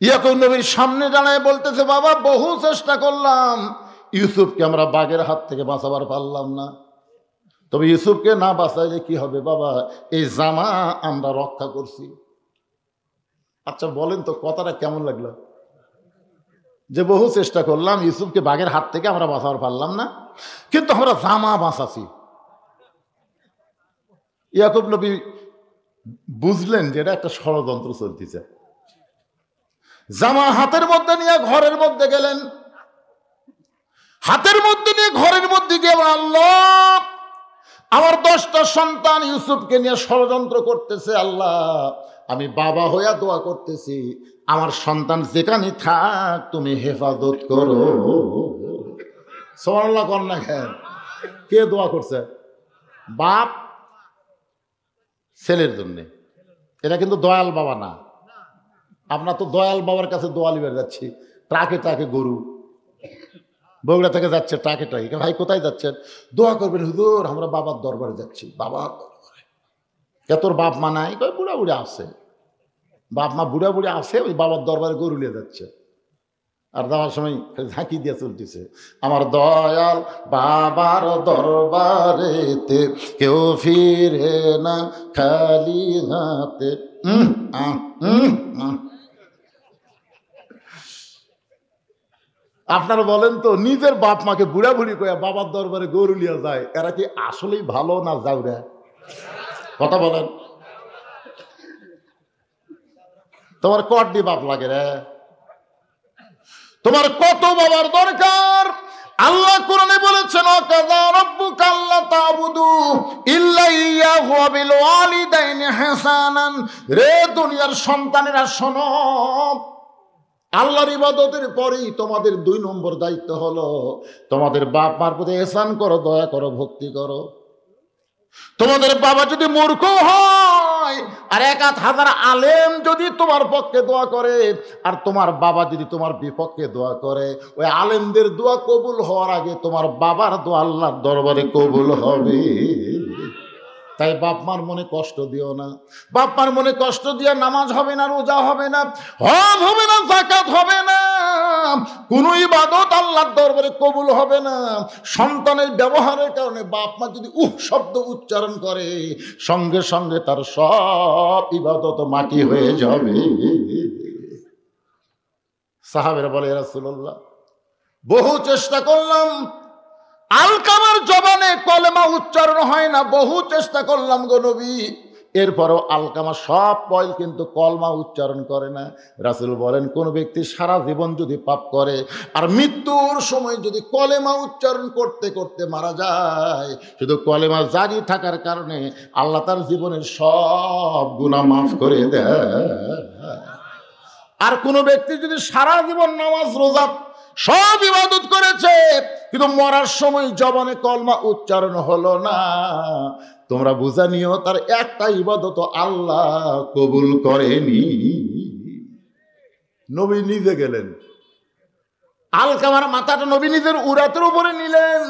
ইয়াকুব নবীর সামনে দাঁড়ায় বলতেছে, বাবা বহু চেষ্টা করলাম, ইউসুফকে আমরা বাঘের হাত থেকে বাঁচাবার পারলাম না। তবে ইউসুফকে না বাঁচাইলে কি হবে বাবা, এই জামা আমরা রক্ষা করছি। আচ্ছা বলেন তো, কথাটা কেমন লাগলো? যে বহু চেষ্টা করলাম, ইউসুফকে বাঘের হাত থেকে আমরা বাঁচাবার পারলাম না, কিন্তু আমরা জামা বাঁচাছি। ইয়াকুব নবী বুঝলেন যে এটা একটা ষড়যন্ত্র চলতেছে। জামা হাতের মধ্যে নিয়ে ঘরের মধ্যে গেলেন। হাতের মধ্যে নিয়ে ঘরের মধ্যে গিয়ে আল্লাহ, আমার 10টা সন্তান ইউসুফকে নিয়ে ষড়যন্ত্র করতেছে। আল্লাহ, আমি বাবা হইয়া দোয়া করতেছি, আমার সন্তান যেখানে থাক তুমি হেফাজত করো। সুবহানাল্লাহ কন্যা খেন। কে দোয়া করছে? বাপ ছেলের জন্য। এটা কিন্তু দয়াল বাবা না। আপনার তো দয়াল বাবার কাছে দোয়া লিবার যাচ্ছি, ট্রাকে ট্রাকে গরু, বগুড়া থেকে যাচ্ছে ট্রাকে ট্রাকে। ভাই কোথায় যাচ্ছেন? দোয়া করবেন হুজুর, আমরা বাবার দরবারে যাচ্ছি। বাবার দরবারে? কে তোর বাপ মা নাই? বুড়া বুড়ি আছে। বাপ মা বুড়া বুড়ি আছে, ওই বাবার দরবারে গরু নিয়ে যাচ্ছে। আর যাওয়ার সময় ঝাঁকি দিয়ে চলতেছে, আমার দয়াল বাবার দরবারেতে কেউ ফিরে না খালি হাতে। আপনারা বলেন তো, নিজের বাপ মাকে বুড়া বুড়ি কয়া বাবার দরবারে গরু লিয়া যায়, এরা কি আসলেই ভালো না যাওরা? কথা বলেন। তোমার কটি বাপ লাগে রে? তোমার কত বাবার দরকার? আল্লাহ কোরআনে বলেছেন, ওয়াকাযা রাব্বুকা আল্লা তা'বুদু ইল্লা ইয়াহু ওয়া বিল ওয়ালিদাইনি ইহসানান। রে দুনিয়ার সন্তানেরা শোনো, আল্লাহর ইবাদতের পরেই তোমাদের 2 নম্বর দায়িত্ব হলো তোমাদের বাপ মার প্রতি ইহসান করো, দয়া করো, ভক্তি করো। তোমাদের বাবা যদি মূর্খ হয় আর 1000 আলেম যদি তোমার পক্ষে দোয়া করে, আর তোমার বাবা যদি তোমার বিপক্ষে দোয়া করে, ওই আলেমদের দোয়া কবুল হওয়ার আগে তোমার বাবার দোয়া আল্লাহর দরবারে কবুল হবে। তাই বাপ মার মনে কষ্ট দিও না। বাপ মার মনে কষ্ট দিয়ে নামাজ হবে না, রোজা হবে না, হজ হবে না, যাকাত হবে না, কোন ইবাদত আল্লাহর দরবারে কবুল হবে না। সন্তানের ব্যবহারের কারণে বাপ মা যদি শব্দ উচ্চারণ করে, সঙ্গে সঙ্গে তার সব ইবাদত মাটি হয়ে যাবে। সাহাবেরা বলে, ইয়া রাসূলুল্লাহ, বহু চেষ্টা করলাম, আলকামার জবানে কলেমা উচ্চারণ হয় না, বহু চেষ্টা করলাম গো নবী, এরপরও আলকামা সব পয়ল কিন্তু কলমা উচ্চারণ করে না। রাসূল বলেন, কোন ব্যক্তি সারা জীবন যদি পাপ করে আর মৃত্যুর সময় যদি কলেমা উচ্চারণ করতে করতে মারা যায়, শুধু কলেমা জারি থাকার কারণে আল্লাহ তার জীবনের সব গুনাহ মাফ করে দেয়। আর কোন ব্যক্তি যদি সারা জীবন নামাজ রোজা সব ইবাদত করেছে, কিন্তু মরার সময় জবানে কলমা উচ্চারণ হলো না, তোমরা বুঝা নিও তার একটা ইবাদত আল্লাহ কবুল করেনি। নবী নিজে গেলেন, আলকামার মাথাটা নবী নিজের উরাতের উপরে নিলেন।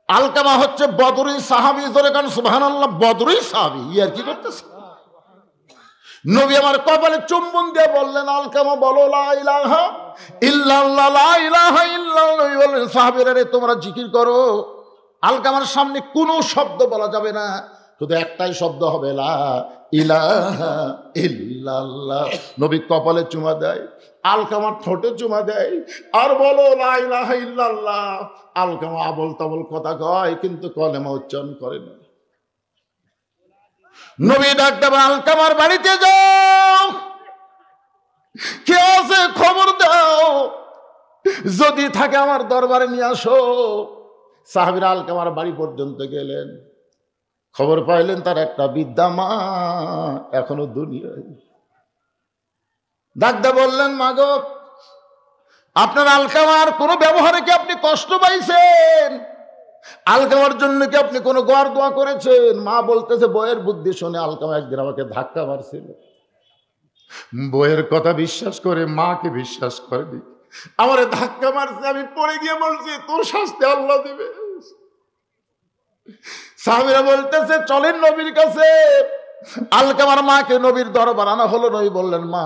আলকামা হচ্ছে বদরী সাহাবী, জোরে কান সুবহানাল্লাহ, বদরী সাহাবী। আর কি করতেছে? নবী আমার কপালে চুম্বন দিয়ে বললেন, আলকামা বলো লা ইলাহা ইল্লাল্লাহ, লা ইলাহা ইল্লাল্লাহ। বললেন, সাহাবীরা রে, তোমরা জিকির করো। আলকামার সামনে কোনো শব্দ বলা যাবে না, শুধু একটাই শব্দ হবে, লা ইলাহা ইল্লাল্লাহ। নবী কপালে চুমা দেয়, আলকামার ঠোঁটে চুমা দেয়, আর বলো লা ইলাহা ইল্লাল্লাহ। আলকামা আবল তাবল কথা কয়, কিন্তু কলেমা উচ্চারণ করে না। নবী ডাক দেবে, আলকামার বাড়িতে যাও, কে আছে খবর দাও, যদি থাকে আমার দরবারে নিয়ে আসো। সাহাবীরা আলকামার বাড়ি পর্যন্ত গেলেন, খবর পাইলেন তার একটা বৃদ্ধা মা এখনো দুনিয়ায়। ডাক দিয়ে বললেন, মা গো, আপনার আলকামার কোনো ব্যবহারে কি আপনি কষ্ট পাইছেন? আলকামার জন্য কি আপনি কোনো গোয়ার দোয়া করেছেন? মা বলতেছে, বইয়ের বুদ্ধি শুনে আলকামা একদিন আমাকে ধাক্কা মারছিল। বইয়ের কথা বিশ্বাস করে মাকে বিশ্বাস করেনি, আমারে ধাক্কা মারছে, আমি পড়ে গিয়ে বলছি, তোর শাস্তি আল্লাহ দিবে। সাহাবীরা বলতেছে, চলেন নবীর কাছে। আলকামার মাকে নবীর দরবার আনা হলো। নবী বললেন, মা,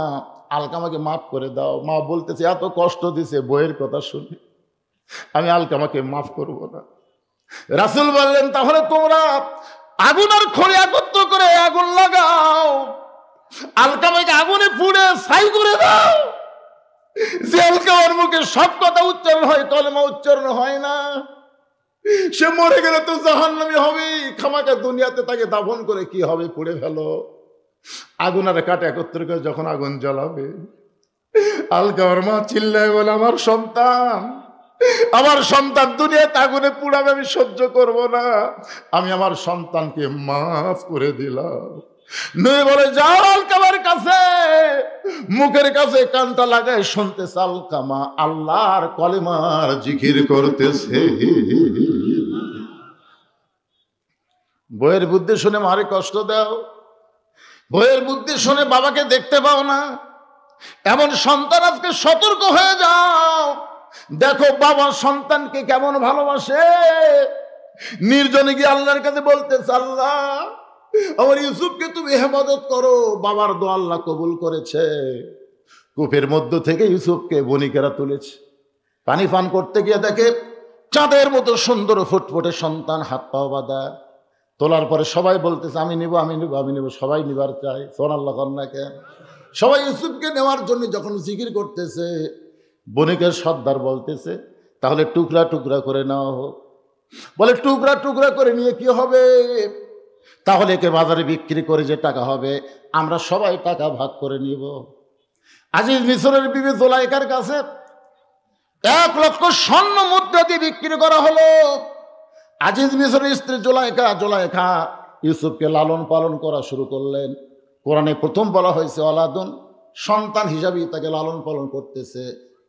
আলকামাকে মাফ করে দাও। মা বলতেছে, এত কষ্ট দিছে বইয়ের কথা শুনে, আমি আলকামাকে মাফ করব না। রাসূল বললেন, তাহলে তোমরা আগুন আর খড়ি একত্র করে আগুন লাগাও, আলকামাকে আগুনে পুড়ে ছাই করে দাও। যে আলকামার মুখে সব কথা উচ্চারণ হয়, কলেমা উচ্চারণ হয় না, সে মরে গেলে তো জাহান্নামী হবে। খামাকা দুনিয়াতে তাকে দাফন করে কি হবে? পুড়ে ফেলো। আগুন আর কাঠ একত্র করে যখন আগুন জ্বালাবে, আলকামার মা চিল্লায় বলে, আমার সন্তান, আমার সন্তান দুনিয়াতে আগুনে পুড়াবে, আমি সহ্য করব না, আমি আমার সন্তানকে মাফ করে দিলাম। মেয়ে বলে, যাও আলকামার কাছে, মুখের কাছে কানটা লাগায় শুনতেছে আলকামা আল্লাহর কলেমার জিকির করতেছে। বইয়ের বুদ্ধি শুনে মারে কষ্ট দাও, বইয়ের বুদ্ধি শুনে বাবাকে দেখতে পাও না, এমন সন্তান আজকে সতর্ক হয়ে যাও। দেখো বাবা সন্তানকে কেমন ভালোবাসে। নির্জনে গিয়ে আল্লাহর কাছে বলতেছে, আল্লাহ আমার ইউসুফকে তুমি হেফাজত করো। বাবার দোয়া আল্লাহ কবুল করেছে। কূপের মধ্য থেকে ইউসুফকে বণিকেরা তুলেছে। পানি পান করতে গিয়ে দেখে চাঁদের মতো সুন্দর ফুটফুটে সন্তান, হাত পাও বাঁধা। তোলার পরে সবাই বলতেছে, আমি নিব, আমি নিব, আমি নিব। সবাই নিবার চায়, সুবহানাল্লাহ কন্যাকে। সবাই ইউসুফকে নেওয়ার জন্য যখন জিকির করতেছে, বণিকের সর্দার বলতেছে, তাহলে টুকরা টুকরা করে নেওয়া হোক। বলে, টুকরা টুকরা করে নিয়ে কি হবে? তাহলে একে বাজারে বিক্রি করে যে টাকা হবে, আমরা সবাই টাকা ভাগ করে নিব। আজিজ মিশরের বিবি জুলাইখার কাছে 1 লক্ষ স্বর্ণ মুদ্রা দিয়ে বিক্রি করা হলো। আজিজ মিশরের স্ত্রী জুলাইখা ইউসুফকে লালন পালন করা শুরু করলেন। কোরআনে প্রথম বলা হয়েছে অলাদুন, সন্তান হিসাবেই তাকে লালন পালন করতেছে।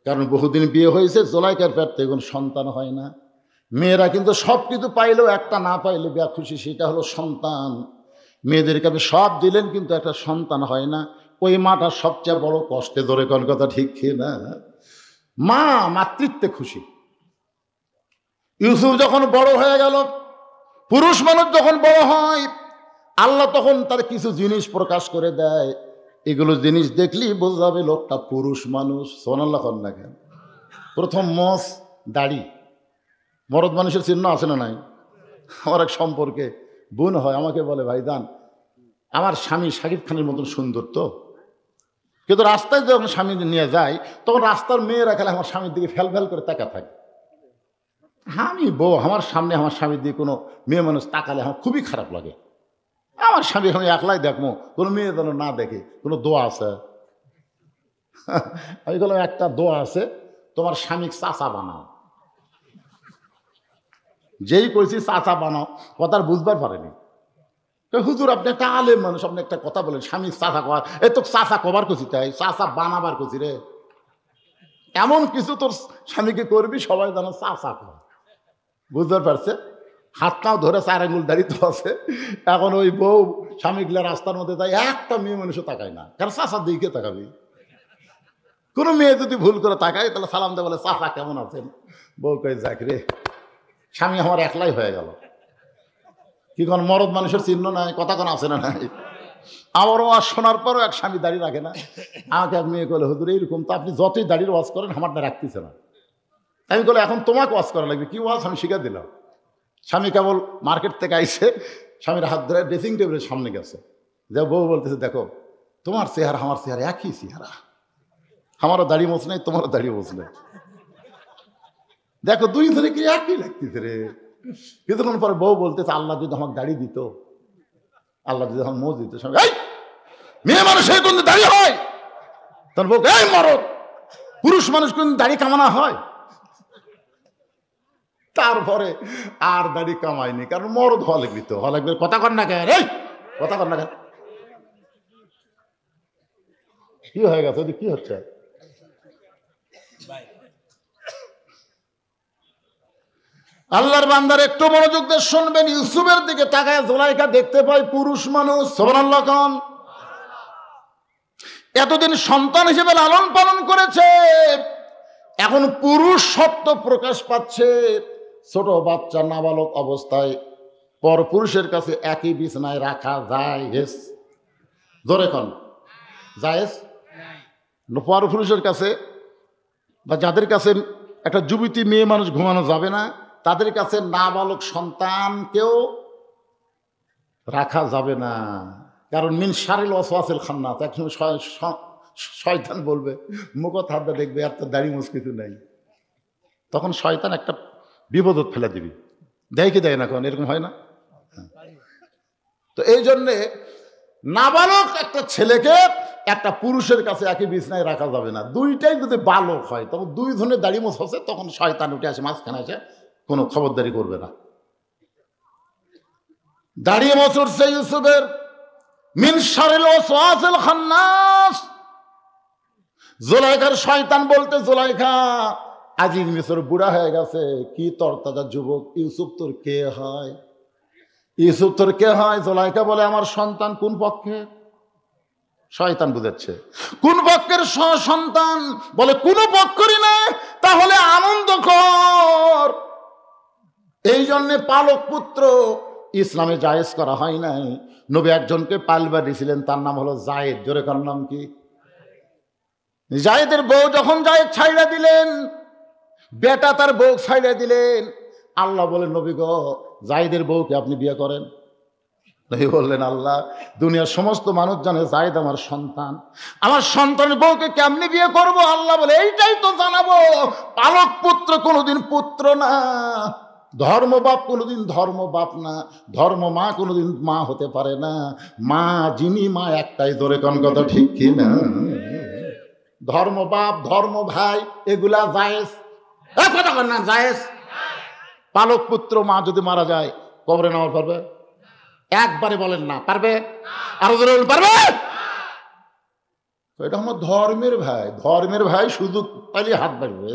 কারণ বহুদিন বিয়ে হয়েছে, জুলাইখার পেট থেকে কোনো সন্তান হয় না। মেয়েরা কিন্তু সব কিছু পাইলেও একটা না পাইলে বেয়া খুশি, সেটা হলো সন্তান। মেয়েদেরকে আপনি সব দিলেন কিন্তু একটা সন্তান হয় না, ওই মাটা সবচেয়ে বড় কষ্টে। ধরে কোন কথা ঠিক কি না? মা মাতৃত্বে খুশি। ইউসুফ যখন বড় হয়ে গেল, পুরুষ মানুষ যখন বড় হয়, আল্লাহ তখন তার কিছু জিনিস প্রকাশ করে দেয়। এগুলো জিনিস দেখলেই বোঝা যাবে লোকটা পুরুষ মানুষ। সুবহানাল্লাহ কন্যা কেন? প্রথম মোষ, দাড়ি। মরদ মানুষের চিহ্ন আছে না নাই? আমার এক সম্পর্কে বোন হয়, আমাকে বলে, ভাইজান আমার স্বামী শাকিব খানের মতন সুন্দর তো, কিন্তু রাস্তায় যখন স্বামী নিয়ে যায় তখন রাস্তার মেয়েরা খেলে আমার স্বামীর দিকে ফেল ফেল করে তাকা থাকে। আমি বউ, আমার সামনে আমার স্বামীর দিকে কোনো মেয়ে মানুষ তাকালে আমার খুবই খারাপ লাগে। আমার স্বামী আমি একলাই দেখবো, কোনো মেয়ে যেন না দেখে। কোনো দোয়া আছে? আমি বললাম, একটা দোয়া আছে, তোমার স্বামী চাচা বানাও। যেই কইছি চাচা বানাও, কথার বুঝবার পারেনি। হুজুর আপনি একটা আলেম মানুষ, আপনি একটা কথা বলেন, স্বামী চাচা কবার, এ তো চাচা কবার করছি, তাই চাচা বানাবার করছি রে। এমন কিছু তোর স্বামীকে করবি সবাই যেন চাচা কর। বুঝতে পারছে? হাতটাও ধরে 4 আঙ্গুল দাঁড়িয়ে তো আছে। এখন ওই বউ স্বামীগুলা রাস্তার মধ্যে তাই একটা মেয়ে মানুষও তাকায় না, কারণ চাচার দিকে তাকাবি। কোনো মেয়ে যদি ভুল করে তাকায় তাহলে সালাম দেয়, বলে চাচা কেমন আছেন? বউ কই, যাক রে, স্বামী আমার একলাই হয়ে গেল। কি কোন মরদ মানুষের চিহ্ন নাই? কথা কোন আছে না নাই? আমারও আর শোনার পরও এক স্বামী দাঁড়িয়ে রাখে না। আমাকে এক মেয়ে বলে, হুজুর এইরকম তো, আপনি যতই দাঁড়িয়ে ওয়াজ করেন আমারটা রাখতেছে না। আমি বলে, এখন তোমাকে ওয়াজ করা লাগবে। কি ওয়াজ? আমি শিখে দিলাম। স্বামী কেবল মার্কেট থেকে আইসে, স্বামীর হাত ধরে ড্রেসিং টেবিলের সামনে গেছে, যে বউ বলতেছে, দেখো তোমার চেহারা আমার চেহারা একই চেহারা, আমারও দাড়ি মোছ নেই, তোমারও দাড়ি মোছ নেই, দেখো দুই ধরে কি একই লাগতেছে রে। কিছুক্ষণ পরে বউ বলতেছে, আল্লাহ যদি আমাকে দাড়ি দিত, আল্লাহ যদি আমার মোজ দিত। এই মেয়ে মানুষের কোন দাড়ি হয়? তখন বউ, এই মরদ, পুরুষ মানুষ কোন দাড়ি কামানো হয়? তারপরে আর দাড়ি কামায়নি, কারণ মরদ হওয়া লাগবে তো, হওয়া লাগবে। কথা কর না কেন? এই কথা কর না কেন? কি হয়ে গেছে? কি হচ্ছে? আল্লাহর বান্দার একটু মনোযোগ দিয়ে শুনবেন। ইউসুফের দিকে তাকায় জুলাইখা দেখতে পায় পুরুষ মানুষ। সুবহানাল্লাহ কোন? এতদিন সন্তান হিসেবে লালন পালন করেছে, এখন পুরুষ সত্য প্রকাশ পাচ্ছে। ছোট বাচ্চা নাবালক অবস্থায় পর পুরুষের কাছে একই বিছানায় রাখা জায়েজ? জোরে কোন? জায়েজ? পর পুরুষের কাছে বা যাদের কাছে একটা যুবতী মেয়ে মানুষ ঘুমানো যাবে না, তাদের কাছে নাবালক সন্তানকেও রাখা যাবে না। কারণ মিন শারিল ওয়াসওয়াসিল খান্নাস, একসময় শয়তান বলবে, মুখ হাতটা দেখবে আর তো দাড়ি মুছ কিছু নেই, তখন শয়তান একটা বিপদত ফেলে দিবি। দেয় কি দেয় না? কারণ এরকম হয় না? তো এই জন্যে নাবালক একটা ছেলেকে একটা পুরুষের কাছে একই বিছনায় রাখা যাবে না। দুইটাই যদি বালক হয় তখন দুই ধরনের দাড়ি মোছ হচ্ছে, তখন শয়তান উঠে আসে মাঝখানে এসে কোনো খবরদারি করবে না। দাড়ি মোছ উঠছে ইউসুফের। মিন শারিল ওয়াসওয়াসিল খান্নাস। জুলাইখার শয়তান বলতে, জুলাইখা আজিজ মিশর বুড়া হয়ে গেছে, কি তরতাজা যুবক, ইউসুফ তোর কে হয়? ইউসুফ তোর কে হয়? জুলাইখা বলে, আমার সন্তান। কোন পক্ষে? শয়তান বুঝাচ্ছে কোন পক্ষের সন্তান? বলে কোন পক্ষেরই না। তাহলে আনন্দ কর। এই জন্যে পালক পুত্র ইসলামে জায়েজ করা হয় নাই। নবী একজনকে পালবা দিয়েছিলেন, তার নাম হলো জায়েদ। জোরে কার নাম কি? জায়েদের বউ যখন জায়েদ ছাইড়া দিলেন, বেটা তার বউ ছাইড়া দিলেন, আল্লাহ বলেন, নবী গো, জায়েদের বউকে আপনি বিয়ে করেন। নবী বললেন, আল্লাহ, দুনিয়ার সমস্ত মানুষ জানে জায়েদ আমার সন্তান, আমার সন্তানের বউকে কেমনি বিয়ে করব? আল্লাহ বলে, এইটাই তো জানাবো, পালক পুত্র কোনোদিন পুত্র না, ধর্ম বাপ কোনোদিন ধর্ম বাপ না, ধর্ম মা কোনোদিন মা হতে পারে না। মা যিনি, মা একটাই। ধরে কোন কথা ঠিক কি না? ধর্ম বাপ, ধর্ম ভাই, এগুলা জায়েজ। কথা কর না, জায়েজ। পালক পুত্র মা যদি মারা যায় কবরে নেওয়া পারবে? একবারে বলেন না, পারবে? আরো জোরে বলেন, পারবে? এটা আমার ধর্মের ভাই, ধর্মের ভাই সুযোগ পাইলে হাত বাড়বে।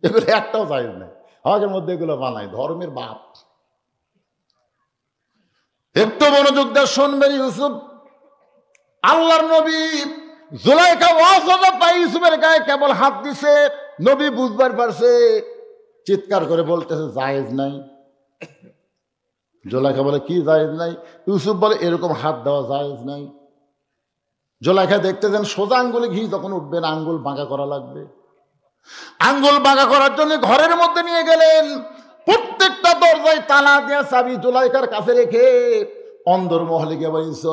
এগুলো একটাও জায়েজ নাই। হকের মধ্যে এগুলো বানায় ধর্মের বাপ। একটু মনোযোগ দিয়ে শুনবেন। ইউসুফ, আল্লাহর নবী, জুলাইখা ওয়াসওয়াসা পাই ইউসুফের গায়ে কেবল হাত দিছে, নবী বুঝবার পারছে, চিৎকার করে বলতেছে জায়েজ নাই। জুলাইখা বলে, কি জায়েজ নাই? ইউসুফ বলে, এরকম হাত দেওয়া জায়েজ নাই। জুলাইখা দেখতেছেন সোজা আঙ্গুলে ঘি যখন উঠবেন, আঙ্গুল বাঁকা করা লাগবে। আঙ্গুল বাঁকা করার জন্য ঘরের মধ্যে নিয়ে গেলেন। প্রত্যেকটা দরজায় তালা দেওয়া চাবি জুলাইখার কাছে রেখে অন্দর মহলে গিয়ে বলছ,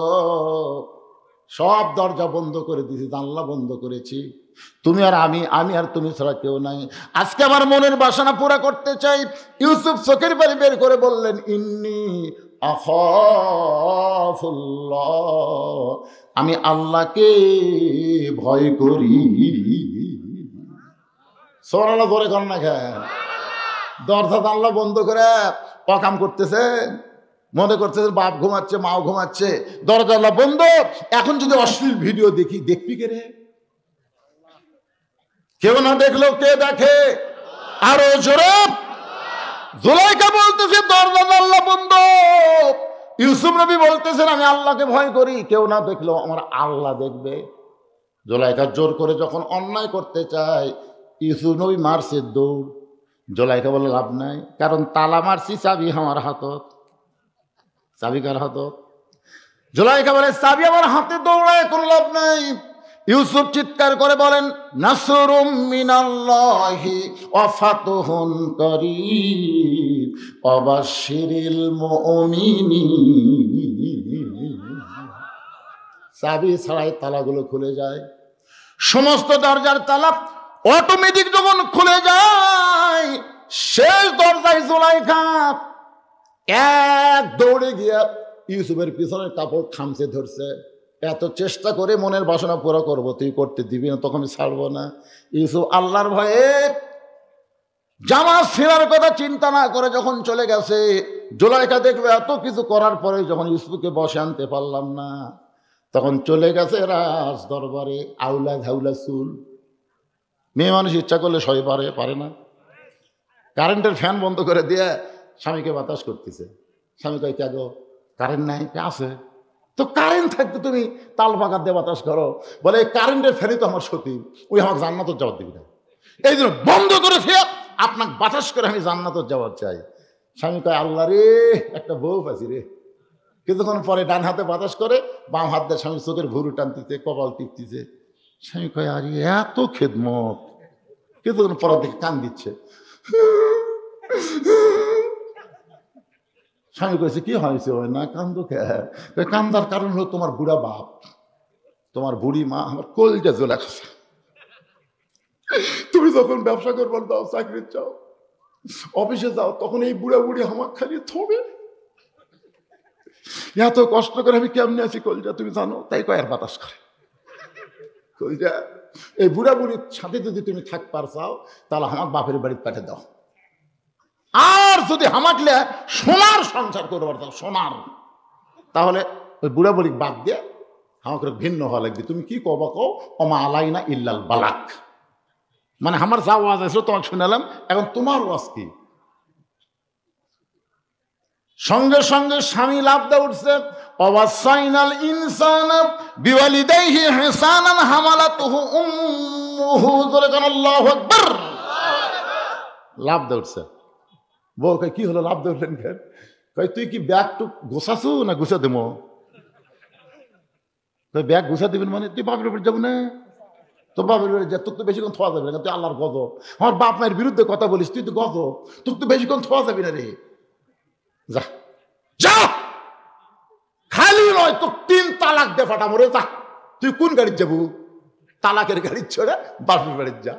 সব দরজা বন্ধ করে দিয়েছি, জানলা বন্ধ করেছি, তুমি আর আমি, আমি আর তুমি ছাড়া কেউ নাই। আজকে আমার মনের বাসনা পুরা করতে চাই। ইউসুফ চোখের পানি বের করে বললেন, ইন্নী আখাফুল্লাহ, আমি আল্লাহকে ভয় করি। সোনালা ধরে কর না খা, দরজা জানলা বন্ধ করে অকাম করতেছে, মনে করতেছে বাপ ঘুমাচ্ছে, মাও ঘুমাচ্ছে, দরজা বন্ধ। এখন যদি অশ্লীল ভিডিও দেখি, দেখবি কে রে? কেউ না দেখলেও কে দেখে? আরো জোরে। জুলাইখা বলতেছে দরজা জানলা বন্ধ। ইউসুফ নবী বলতেছেন, আমি আল্লাহকে ভয় করি, কেউ না দেখলেও আমার আল্লাহ দেখবে। জুলাইখা জোর করে যখন অন্যায় করতে চায়, ইউসুফ নবী মারছে দৌড়। জুলাইখা বলে, লাভ নাই, কারণ তালা মারছি, চাবি আমার হাতত। চাবি কার হাতত? জুলাইখা বলে, চাবি আমার হাতে, দৌড়ায় কোনো লাভ নাই। ইউসুফ চিৎকার করে বলেন, নাসরুম মিনাল্লাহি ওয়া ফাতহুন করিব ওয়া বাশশিরিল মুমিনিন। চাবি ছাড়াই তালাগুলো খুলে যায়। সমস্ত দরজার তালা অটোমেটিক যখন খুলে যায়, শেষ দরজায় জুলাইখা এক দৌড়ে গিয়া ইউসুফের পিছনের কাপড় খামচে ধরছে। এত চেষ্টা করে মনের বাসনা পুরো করবো, তুই করতে দিবি না, তখন আমি ছাড়বো না। ইউসুফ আল্লাহর ভয়ে জামা ছিঁড়ার কথা চিন্তা না করে যখন চলে গেছে, জুলাইখা দেখবে এত কিছু করার পরে যখন ইউসুফকে বসে আনতে পারলাম না, তখন চলে গেছে রাজ দরবারে। আউলা ঝাউলা চুল, মেয়ে মানুষ ইচ্ছা করলে সবাই পারে না। কারেন্টের ফ্যান বন্ধ করে দিয়ে স্বামীকে বাতাস করতেছে। স্বামী কয়, কে গো, কারেন্ট নাই? আছে তো, কারেন্ট থাকতে তুমি তাল পাকার দিয়ে বাতাস করো। বলে, কারেন্টের ফ্যানই তো আমার সতী, ওই আমাকে জান্নাতের জবাব দিবি না, এই জন্য বন্ধ করে ফের আপনাকে বাতাস করে আমি জান্নাতের জবাব চাই। স্বামী কয়, আল্লাহ রে, একটা বউ পাচ্ছি রে। কিছুক্ষণ পরে ডান হাতে বাতাস করে, বাম হাত দিয়ে স্বামীর চোখের ভুরু টানতেছে, কপাল টিপতেছে। স্বামী কয়, আরে এত খেদমত। কিছুক্ষণ পরে দেখে কান দিচ্ছে। স্বামী কয়েছে, কি হয়েছে? না কান্দো কে? কান্দার কারণ হলো তোমার বুড়া বাপ, তোমার বুড়ি মা আমার কলজা জ্বলে গেছে। তুমি যখন ব্যবসা করবার দাও, চাকরি চাও, অফিসে যাও, তখন এই বুড়া বুড়ি আমার খালি থবে। এত কষ্ট করে আমি কেমনে আছি কলজা তুমি জানো, তাই কয়ের বাতাস করে। কইরা এই বুড়া বুড়ির সাথে যদি তুমি থাকবার চাও তাহলে আমার বাপের বাড়িতে পাঠিয়ে দাও, আর যদি হামাকলে সোনার সংসার করবার চাও সোনার, তাহলে ওই বুড়া বুড়ি বাদ দিয়ে আমাকে ভিন্ন হওয়া লাগবে। তুমি কি কবা কও, অমা আলাইনা ইল্লাল বালাক, মানে আমার যা ওয়াজ আছে তোমাকে শুনালাম, এখন তোমার ওয়াজ কি? সঙ্গে সঙ্গে স্বামী লাভ দিয়ে উঠছে, অবাসাইনাল ইনসানা বিওয়ালিদাইহি ইহসানান হামালাতুহু উম্মুহু, জোরে কোন আল্লাহু আকবার। লাভ দিয়ে উঠছে। বউ কই কি হলো লাভ দিয়ে উঠলেন কেন? কই তুই কি ব্যাগ টু গোছাছু না গুছা দেবো? ব্যাগ গুছা দিবেন মানে তুই বাপের বাড়ি যাবো না, তোর বাপের বাড়ি যা, তোর তো বেশিক্ষণ থোয়া যাবে না, তুই আল্লাহর গজব, আমার বাপ মায়ের বিরুদ্ধে কথা বলিস, তুই তো গজব, তোর তো বেশিক্ষণ থোয়া যাবি না রে, যা যা। খালি নয় তো 3 তালাক দে ফাটামো রে, যা। তুই কোন গাড়ির যাবো? তালাকের গাড়ির ছোড়ে বাপের বাড়ির যা।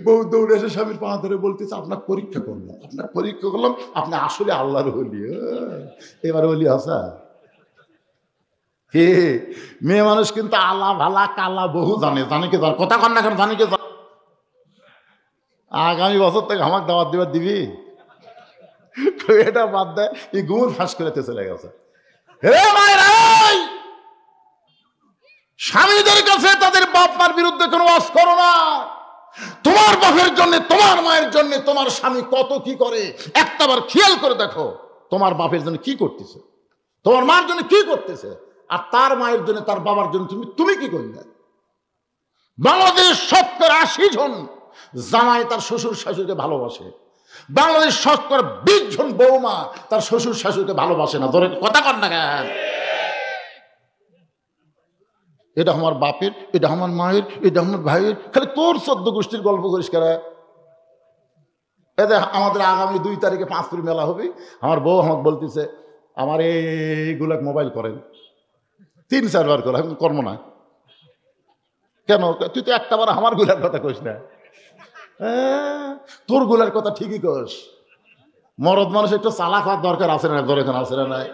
বউ দৌড়ে এসে স্বামীর পা ধরে বলতেছে, আপনার পরীক্ষা করলাম, আপনার পরীক্ষা করলাম, আপনি আসলে আল্লাহর ওলি। এবার ওলি হাসা হে, মেয়ে মানুষ কিন্তু আলা ভালা কালা বহু জানে, জানে কে জানে, কথা কন না কেন, জানে কে জানে। আগামী বছর থেকে আমাকে দাওয়াত দিবার দিবি? এটা বাদ দেয়, এই গুমুর ফাঁস করেতে চলে গেছে। হে মায়েরাই, স্বামীদের কাছে তাদের বাপ মার বিরুদ্ধে কোনো ওয়াজ করো না। তোমার বাপের জন্য, তোমার মায়ের জন্য তোমার স্বামী কত কি করে একটাবার খেয়াল করে দেখো। তোমার বাপের জন্য কি করতেছে, তোমার মার জন্য কি করতেছে, আর তার মায়ের জন্য তার বাবার জন্য তুমি কি করলে? বাংলাদেশ 70-80 জন জামাই তার শ্বশুর শাশুড়িকে ভালোবাসে, বাংলাদেশ 20 জন বৌমা তার শ্বশুর শাশুড়িকে ভালোবাসে না। ধরে কথা কর না কেন? এটা আমার বাপের, এটা আমার মায়ের, এটা আমার ভাইয়ের, খালি তোর 14 গোষ্ঠীর গল্প করিস কারা। এতে আমাদের আগামী 2 তারিখে 5 মেলা হবে, আমার বউ আমাকে বলতেছে, আমার এইগুলা মোবাইল করেন 3-4 বার করে, আমি কর্ম না কেন? তুই তো একটা বার আমার গুলার কথা কইস না। তোর গুলার কথা ঠিকই কস। মরদ মানুষ একটু চালাক হওয়ার দরকার আছে না? দরকার আছে না? নাই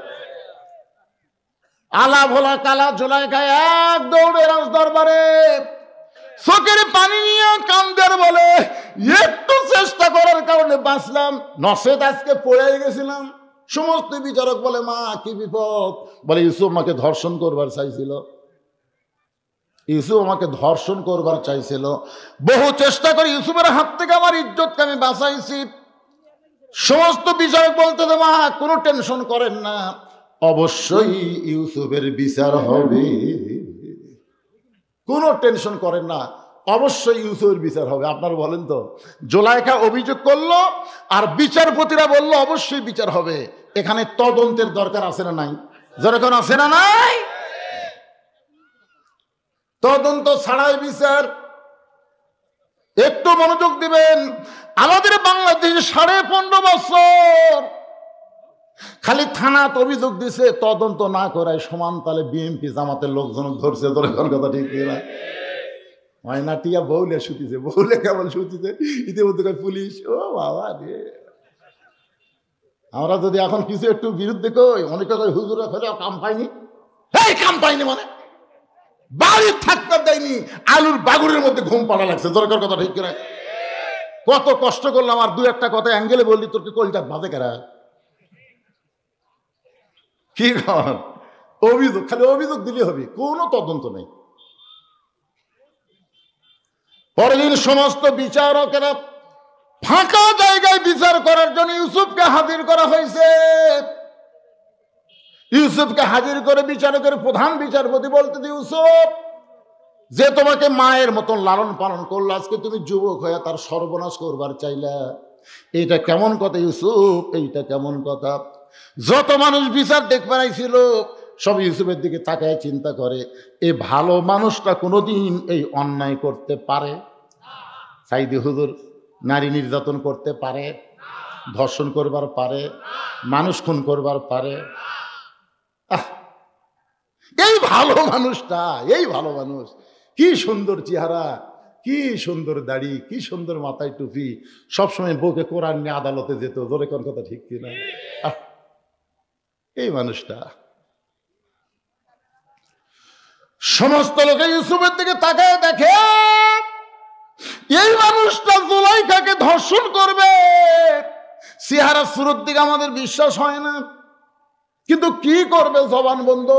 আলা ভোলা কালা ঝোলায় খায় এক দৌড়ে রাজ দরবারে, চোখের পানি নিয়ে কান্দের বলে, একটু চেষ্টা করার কারণে বাঁচলাম, নসেদ আজকে পড়ে গেছিলাম। সমস্ত বিচারক বলে, মা কি বিপদ? বলে, ইউসুফ আমাকে ধর্ষণ করবার চাইছিল, ইউসুফ আমাকে ধর্ষণ করবার চাইছিল, বহু চেষ্টা করে ইউসুফের হাত থেকে আমার ইজ্জতকে আমি বাঁচাইছি। সমস্ত বিচারক বলতে, মা কোনো টেনশন করেন না, অবশ্যই ইউসুফের বিচার হবে, কোনো টেনশন করেন না, অবশ্যই ইউসুফের বিচার হবে। আপনারা বলেন তো, জোলাইখা অভিযোগ করলো আর বিচারপতিরা বলল অবশ্যই বিচার হবে, এখানে তদন্তের দরকার আছে না নাই? যখন আছে না নাই? তদন্ত ছাড়াই বিচার। একটু মনোযোগ দিবেন, আমাদের বাংলাদেশে 15.5 বছর খালি থানাত অভিযোগ দিছে, তদন্ত না করায় সমান তালে বিএনপি জামাতের লোকজন ধরছে। তোর কথা ঠিক না? ময়নাটিয়া বউলে শুতিছে, বউলে কেবল শুতিছে, ইতিমধ্যে পুলিশ। ও বাবা রে, আমরা যদি এখন কিছু একটু বিরুদ্ধে কই, অনেকে কই হুজুরা ফেলে কাম পাইনি। এই কাম পাইনি মানে বাড়ি থাকতে দেয়নি, আলুর বাগুরের মধ্যে ঘুম পাড়া লাগছে। দরকার কথা ঠিক করে কত কষ্ট করলাম, আর 2-1টা কথা অ্যাঙ্গেলে বললি তোর কি কলটা বাজে কেরা? কি কর অভিযোগ, খালি অভিযোগ দিলে হবে, কোনো তদন্ত নেই। পরের দিন সমস্ত বিচারকেরা ফাঁকা জায়গায় বিচার করার জন্য ইউসুফকে হাজির করা হয়েছে। ইউসুফকে হাজির করে বিচারকের প্রধান বিচারপতি বলতে, ইউসুফ যে তোমাকে মায়ের মতন লালন পালন করলো, আজকে তুমি যুবক হয়ে তার সর্বনাশ করবার চাইলা, এইটা কেমন কথা ইউসুফ? এইটা কেমন কথা? যত মানুষ বিচার দেখবার আইছিল সব ইউসুফের দিকে তাকায় চিন্তা করে, এই ভালো মানুষটা কোনোদিন এই অন্যায় করতে পারে? সাইদি হুজুর নারী নির্যাতন করতে পারে, ধর্ষণ করবার পারে, মানুষ খুন করবার পারে? এই ভালো মানুষটা, এই ভালো মানুষ, কি সুন্দর চেহারা, কি সুন্দর দাড়ি, কি সুন্দর মাথায় টুপি, সবসময় বউকে কোরআন নিয়ে আদালতে যেত। জোরে কোন কথা ঠিক কিনা? এই মানুষটা সমস্ত লোকে ইউসুফের দিকে তাকায় দেখে এই মানুষটা জুলাইখাকে ধর্ষণ করবে। চেহারা সুরত দিকে আমাদের বিশ্বাস হয় না, কিন্তু কি করবে, জবান বন্ধ।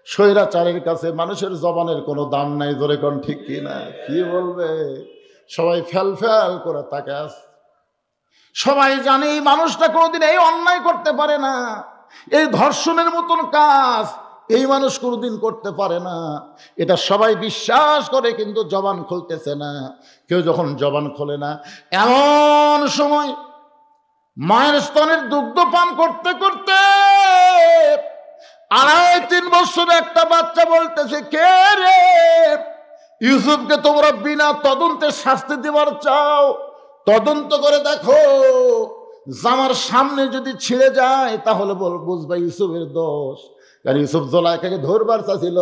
স্বৈরাচারের কাছে মানুষের জবানের কোনো দাম নাই, ধরে কোন ঠিক কিনা, কি বলবে, সবাই ফেল ফেল করে তাকায় আছে। সবাই জানে এই মানুষটা কোনোদিন এই অন্যায় করতে পারে না, এই ধর্ষণের মতন কাজ এই মানুষ কোনোদিন করতে পারে না, এটা সবাই বিশ্বাস করে, কিন্তু জবান খুলতেছে না। কেউ যখন জবান খোলে না, এমন সময় মায়ের স্তনের দুগ্ধ পান করতে করতে 2.5-3 বছরের একটা বাচ্চা বলতেছে, কে রে, ইউসুফকে তোমরা বিনা তদন্তে শাস্তি দেবার চাও? তদন্ত করে দেখো, জামার সামনে যদি ছিঁড়ে যায় তাহলে বুঝবা ইউসুফের দোষ। কারণ ইউসুফ জোলাইকাকে ধরবার চাচ্ছিল,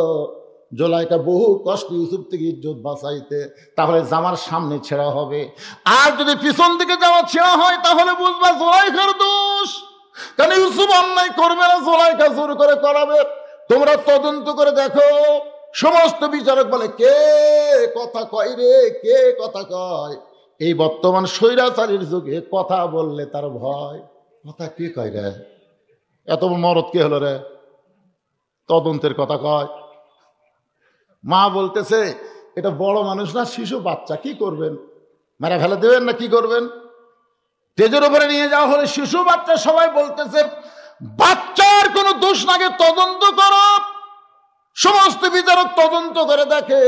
জোলাইকা বহু কষ্ট ইউসুফ থেকে ইজ্জত বাঁচাইতে, তাহলে জামার সামনে ছেঁড়া হবে। আর যদি পিছন দিকে যাওয়া ছেঁড়া হয় তাহলে বুঝবা জোলাইকার দোষ। কারণ ইউসুফ অন্যায় করবে না, জোলাইকা জোর করে করাবে। তোমরা তদন্ত করে দেখো। সমস্ত বিচারক বলে, কে কথা কয় রে, কে কথা কয়? এই বর্তমান স্বৈরাচারীর যুগে কথা বললে তার ভয়। কথা কে কয় রে? এত মরদ কে হলো রে? তদন্তের কথা কয়। মা বলতেছে, এটা বড় মানুষ না, শিশু বাচ্চা, কি করবেন? মেরে ফেলে দেবেন না কি করবেন? তেজের উপরে নিয়ে যাওয়া হলে শিশু বাচ্চা। সবাই বলতেছে বাচ্চার কোনো দোষ নাগে, তদন্ত করো। সমস্ত বিচারক তদন্ত করে দেখে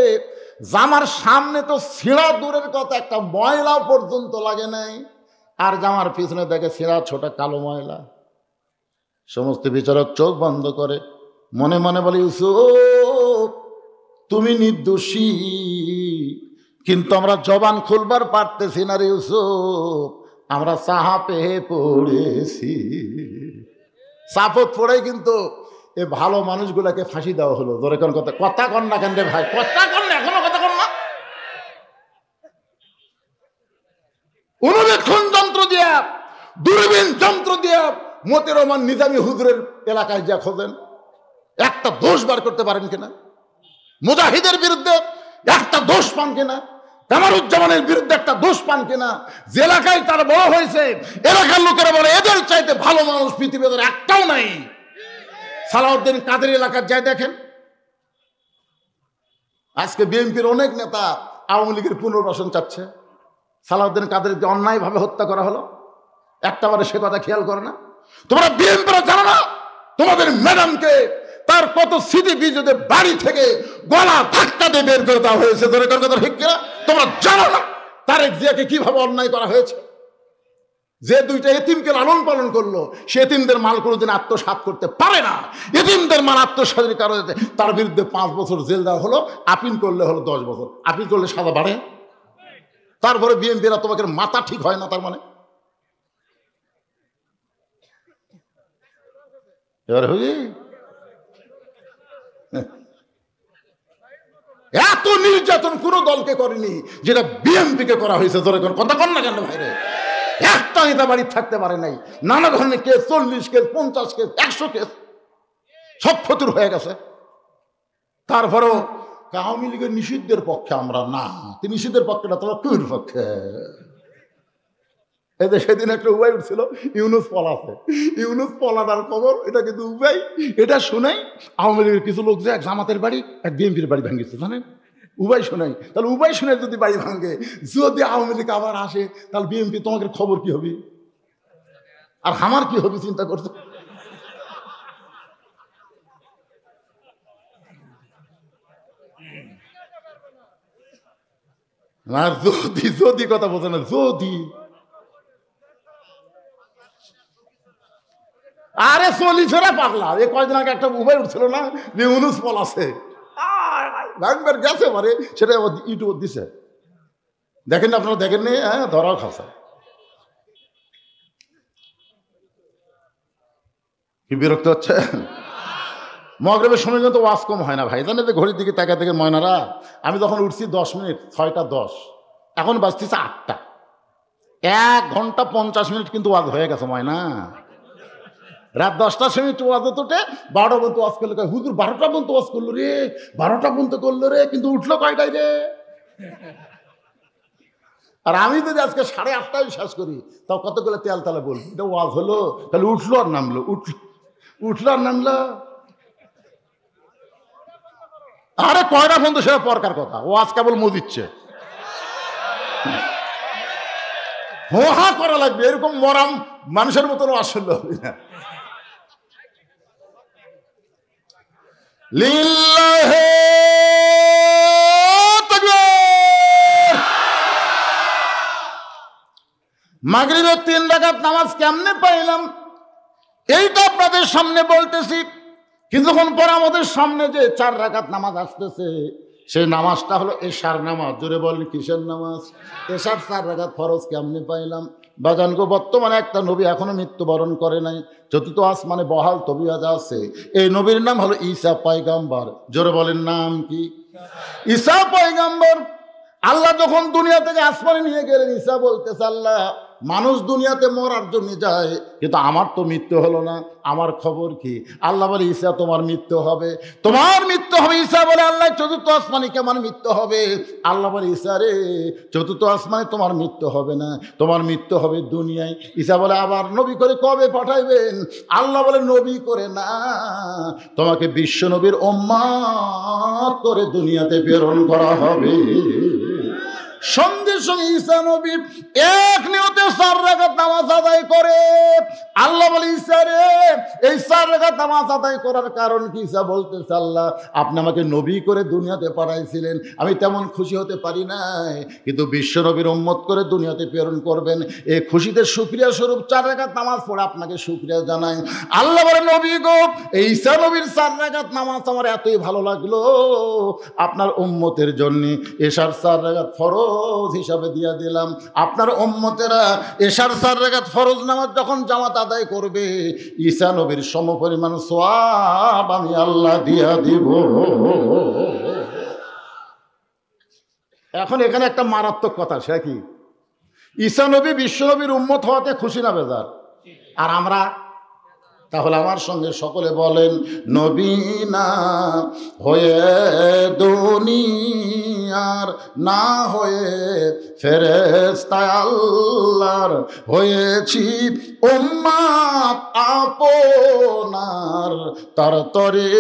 জামার সামনে তো ছিঁড়া দূরের কথা, একটা ময়লা পর্যন্ত লাগে নাই, আর জামার পিছনে দেখে ছিঁড়া ছোট কালো ময়লা। সমস্ত বিচারক চোখ বন্ধ করে মনে মনে বলে, ইউসুফ তুমি নির্দোষী, কিন্তু আমরা জবান খুলবার পারতেছি না রে ইউসুফ, আমরা চাপে পড়েছি। চাপত পড়ে কিন্তু এ ভালো মানুষগুলাকে ফাঁসি দেওয়া হলো। ধরে কোন কথা, কথা কন না কেন রে ভাই, কথা কন না, এখনো কথা কন না। অনুবেক্ষণ যন্ত্র দিয়া, দূরবীন যন্ত্র দিয়া মতিউর রহমান নিজামী হুজুরের এলাকায় যা খোঁজেন, একটা দোষ বার করতে পারেন কিনা? মুজাহিদের বিরুদ্ধে একটা দোষ পান কিনা? কামারুজ্জামানের বিরুদ্ধে একটা দোষ পান কিনা? যে এলাকায় তার বড় হয়েছে, এলাকার লোকেরা বলে এদের চাইতে ভালো মানুষ পৃথিবীতে একটাও নাই। সালাউদ্দিন কাদের এলাকার যায় দেখেন। আজকে বিএনপির অনেক নেতা আওয়ামী লীগের পুনর্বাসন চাচ্ছে। সালাউদ্দিন কাদেরকে অন্যায়ভাবে হত্যা করা হলো, একটাবারে সে কথা খেয়াল করে না। তোমরা বিএনপিরা জানো না তোমাদের ম্যাডামকে তার কত স্মৃতি বিজয়দের বাড়ি থেকে গলা ধাক্কা দিয়ে বের করে দেওয়া হয়েছে? ধরে কথা ঠিক কিনা? তোমরা জানো না তারেক জিয়াকে কিভাবে অন্যায় করা হয়েছে? যে দুইটা এতিমকে লালন পালন করলো, সে এতিমদের মাল কোনোদিন আত্মসাৎ করতে পারে না। এতিমদের মাল আত্মসাতের কারণে তার বিরুদ্ধে 5 বছর জেল দেওয়া হলো, আপিল করলে হলো 10 বছর। আপিল করলে সাজা বাড়ে। তারপরে বিএনপিরা তোমাকে মাথা ঠিক হয় না, তার মানে এবার হয়ে এত নির্যাতন কোন দলকে করেনি যেটা বিএনপিকে করা হয়েছে। ধরে কথা কন না কেন ভাইরে? একটা নেতা বাড়ি থাকতে পারে নাই, নানা ধরনের কেস, 40 কেস, 50 কেস, 100 কেস, সব ফতুর হয়ে গেছে। তারপরেও আওয়ামী লীগের নিষিদ্ধের পক্ষে আমরা না, তিনি নিষিদ্ধের পক্ষে না, তোমরা টুর পক্ষে। এই যে সেদিন একটা উপায় উঠছিল, ইউনুস পলাছে, ইউনুস পলাটার খবর, এটা কিন্তু উপায়, এটা শোনাই আওয়ামী লীগের কিছু লোক যে এক জামাতের বাড়ি, এক বিএনপির বাড়ি ভাঙিয়েছে, জানেন? উপায় শোনাই। তাহলে উপায় শুনে যদি বাড়ি ভাঙে, যদি আওয়ামী লীগ আবার আসে, তাহলে বিএনপি তোমাকে খবর কি হবে আর আমার কি হবে চিন্তা করছো? না যদি যদি কথা বোঝে না, যদি আরে 40 পাগলা। এই কয়দিন আগে একটা উপায় উঠছিল না যে ইউনুস পলাছে, ভাঙবার গেছে পারে, সেটা ইউটিউব দিছে, দেখেন আপনারা, দেখেন নি? হ্যাঁ, ধরাও খাসা। কি বিরক্ত হচ্ছে? মগরিবের সময় কিন্তু ওয়াজ কম হয় না ভাই, জানেন? ঘড়ির দিকে তাকা থেকে ময়নারা, আমি যখন উঠছি 10 মিনিট, 6টা 10, এখন বাজতেছে 8টা, 1 ঘন্টা 50 মিনিট কিন্তু ওয়াজ হয়ে গেছে ময়না। রাত 10টার সময় একটু ওয়াজ উঠে 12টা পর্যন্ত ওয়াজ করলো, হুজুর 12টা পর্যন্ত ওয়াজ করলো রে, 12টা পর্যন্ত করলো রে, কিন্তু উঠলো কয়টায় রে? আর আমি যদি আজকে 8:30টায় শেষ করি তাও কতগুলো তেল তালে বলবো এটা ওয়াজ হলো, তাহলে উঠলো আর নামলো, উঠলো আর নামলো। আরে কয়টা পর্যন্ত সেটা পরকার কথা, ওয়াজ কেবল মজিচ্ছে, হোহা করা লাগবে, এরকম মরাম মানুষের মতন আসলে হবে না। লিল্লাহি তাকবীর। মাগরিবের 3 রাকাত নামাজ কেমনে পাইলাম এইটা আপনাদের সামনে বলতেছি। কিছুক্ষণ পর আমাদের সামনে যে 4 রাকাত নামাজ আসতেছে, সেই নামাজটা হলো এশার নামাজ। জোরে বলেন কিসের নামাজ? এশার 4 রাকাত ফরজ কেমনে পাইলাম? বাজানগো, বর্তমানে একটা নবী এখনো মৃত্যুবরণ করে নাই, চতুর্থ আসমানে বহাল তবিয়ত আছে। এই নবীর নাম হলো ঈসা পয়গম্বর। জোরে বলেন নাম কি? ঈসা পয়গম্বর। আল্লাহ যখন দুনিয়া থেকে আসমানে নিয়ে গেলেন, ঈসা বলতেছে, আল্লাহ মানুষ দুনিয়াতে মরার জন্য যায়, কিন্তু আমার তো মৃত্যু হলো না, আমার খবর কি? আল্লাহ বলে, ঈসা তোমার মৃত্যু হবে, তোমার মৃত্যু হবে। ঈসা বলে, আল্লাহ চতুর্থ আসমানে কেমন মৃত্যু হবে? আল্লাহ বলে, ঈসা রে চতুর্থ আসমানে তোমার মৃত্যু হবে না, তোমার মৃত্যু হবে দুনিয়ায়। ঈসা বলে, আবার নবী করে কবে পাঠাইবেন? আল্লাহ বলে, নবী করে না, তোমাকে বিশ্ব নবীর উম্মত করে দুনিয়াতে প্রেরণ করা হবে। সঙ্গে সঙ্গে ঈসা নবী এক নিয়তে 4 রাকাত নামাজ আদায় করে। আল্লাহ বলে, ঈসা রে এই 4 রাকাত নামাজ আদায় করার কারণ কি? ঈসা বলতেছে, আল্লাহ আপনি আমাকে নবী করে দুনিয়াতে পাঠাইছিলেন, আমি তেমন খুশি হতে পারি নাই, কিন্তু বিশ্ব নবীর উম্মত করে দুনিয়াতে প্রেরণ করবেন, এই খুশিতে শুকরিয়া স্বরূপ 4 রাকাত নামাজ পড়ে আপনাকে শুকরিয়া জানাই। আল্লাহ বলে, নবী গো এই ঈসা নবীর 4 রাকাত নামাজ আমার এতই ভালো লাগলো, আপনার উম্মতের জন্য এশার 4 রাকাত ফরজ হিসাবে দিয়া দিলাম। আপনার উম্মতেরা এশার 4 রাকাত ফরজ নামাজ যখন জামাত আদায় করবে, ঈসা নবীর সমপরিমাণ সওয়াব আমি আল্লাহ দিয়া দিব। এখন এখানে একটা মারাত্মক কথা, সে কি? ঈসা নবী বিশ্ব নবীর উম্মত হওয়াতে খুশি না বেজার? আর আমরা? তাহলে আমার সঙ্গে সকলে বলেন, নবী না হয়ে দুনিয়ার, না হয়ে ফেরেশতা আল্লাহর, হয়েছি উম্মত আপনার, তার তরে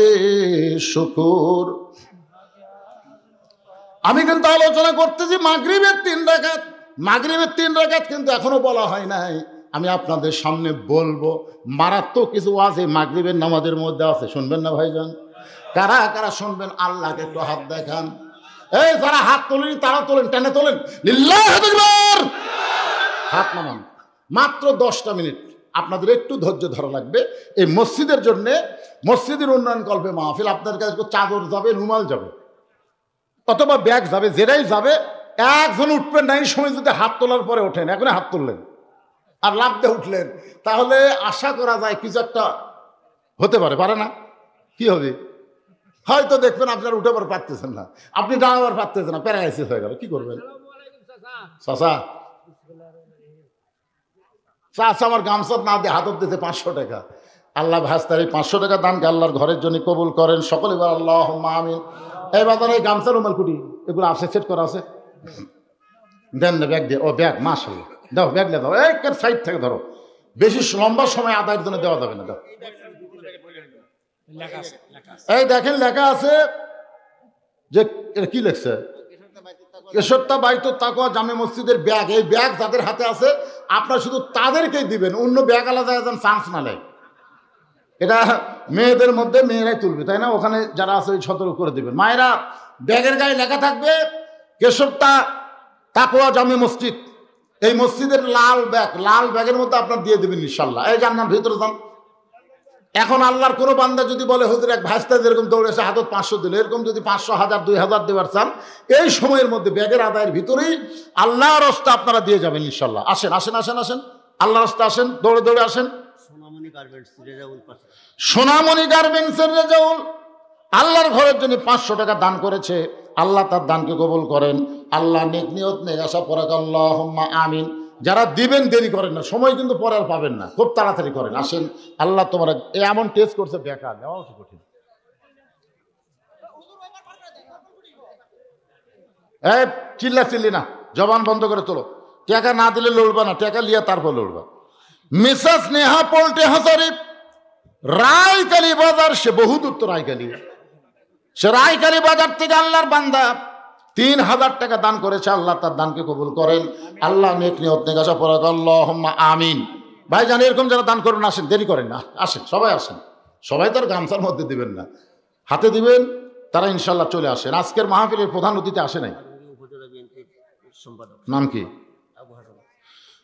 শুকুর। আমি কিন্তু আলোচনা করতেছি মাগরিবের 3 রাকাত। মাগরিবের 3 রাকাত কিন্তু এখনো বলা হয় নাই। আমি আপনাদের সামনে বলবো মারাত্মক কিছু আছে মাগরিবের নামাজের মধ্যে আছে, শুনবেন না ভাইজান? কারা কারা শুনবেন? আল্লাহকে একটু হাত দেখান। এই যারা হাত তোলেনি তারা তোলেন, টেনে তোলেন। লিল্লাহি তাকবীর। হাত নামান। মাত্র 10টা মিনিট আপনাদের একটু ধৈর্য ধরা লাগবে। এই মসজিদের জন্য, মসজিদের উন্নয়ন কল্পে মাহফিল, আপনার কাছে চাদর যাবে, রুমাল যাবে, অথবা ব্যাগ যাবে, যেটাই যাবে, একজন উঠবেন না। এই সময় যদি হাত তোলার পরে ওঠেন, এখন হাত তুললেন আর লাফ দিয়ে উঠলেন, তাহলে আশা করা যায় কিছু একটা হতে পারে, পারে না? কি হবে? হয়তো দেখবেন আপনার উঠে পর পারতেছেন না, আপনি দাঁড়াবার পারতেছেন না, প্যারালাইসিস হয়ে গেল, কি করবেন? চাচা চাচা আমার গামছা না দিয়ে হাতত দিতে 500 টাকা। আল্লাহ ভাস্তার এই 500 টাকা দানকে আল্লাহর ঘরের জন্য কবুল করেন সকলে বলেন আল্লাহুম্মা আমিন। এই বাজারে এই গামছা রুমাল কুটি এগুলো আছে, সেট করা আছে, দেন না ব্যাগ দিয়ে। ও ব্যাগ, মাশাআল্লাহ, দাও ব্যাগ দিয়ে দাও, এই সাইড থেকে ধরো, বেশি লম্বা সময় আদায়ের জন্য দেওয়া যাবে না, দাও। এই দেখেন লেখা আছে যে কি লেখছে, কেশরতা বাইতুত তাকওয়া জামে মসজিদের ব্যাগ। এই ব্যাগ যাদের হাতে আছে আপনার শুধু তাদেরকেই দিবেন, অন্য ব্যাগ আলাদা যেন চান্স না নেয়। এটা মেয়েদের মধ্যে মেয়েরাই তুলবে, তাই না? ওখানে যারা আছে ওই সতর্ক করে দিবেন। মায়েরা, ব্যাগের গায়ে লেখা থাকবে কেশরতা তাকওয়া জামে মসজিদ। এই মসজিদের লাল ব্যাগ, লাল ব্যাগের মধ্যে আপনার দিয়ে দেবেন ইনশাল্লাহ। এই জান্নাত ভিতরে যান। এখন আল্লাহর কোনো বান্দা যদি বলে হুজুর এক ভাইস্তা যেরকম দৌড়েছে হাতত 500 দিল, এরকম যদি 500, 1000, 2000 দেবার চান, এই সময়ের মধ্যে ব্যাগের আদায়ের ভিতরেই আল্লাহর রাস্তা আপনারা দিয়ে যাবেন ইনশাল্লাহ। আসেন আসেন আসেন আসেন, আল্লাহর রাস্তা আসেন, দৌড়ে দৌড়ে আসেন। সোনামণি গার্মেন্টসের রেজাউল আল্লাহর ঘরের জন্য 500 টাকা দান করেছে। আল্লাহ তার দানকে কবুল করেন। আল্লাহ নেক নিয়ত নেক আশা পরাক আল্লাহুম্মা আমিন। যারা দিবেন দেরি করেন না, সময় কিন্তু পরে আর পাবেন না, খুব তাড়াতাড়ি করেন। আসেন, আল্লাহ তোমার এমন টেস্ট করছে, বেকার দেওয়াও কি কঠিন। চিল্লা চিল্লি না, জবান বন্ধ করে তোলো। টাকা না দিলে লড়বা না, টাকা লিয়া তারপর লড়বা। মিসেস নেহা পোল্টে হাজারি, রায়কালী বাজার, সে বহু দূর তো রায়কালী, সে রায়কালী বাজার থেকে আল্লাহর বান্দা 3000 টাকা দান করেছে। আল্লাহ তার দানকে কবুল করেন। আল্লাহ নেক নিয়ত নেক আশা পড়া আল্লাহুম্মা আমিন। ভাই জানি এরকম যারা দান করবেন আসেন, দেরি করেন না, আসেন, সবাই আসেন। সবাই তার গামছার মধ্যে দিবেন না, হাতে দিবেন, তারা ইনশাল্লাহ চলে আসেন। আজকের মাহফিলের প্রধান অতিথি আসে নাই, নাম কি?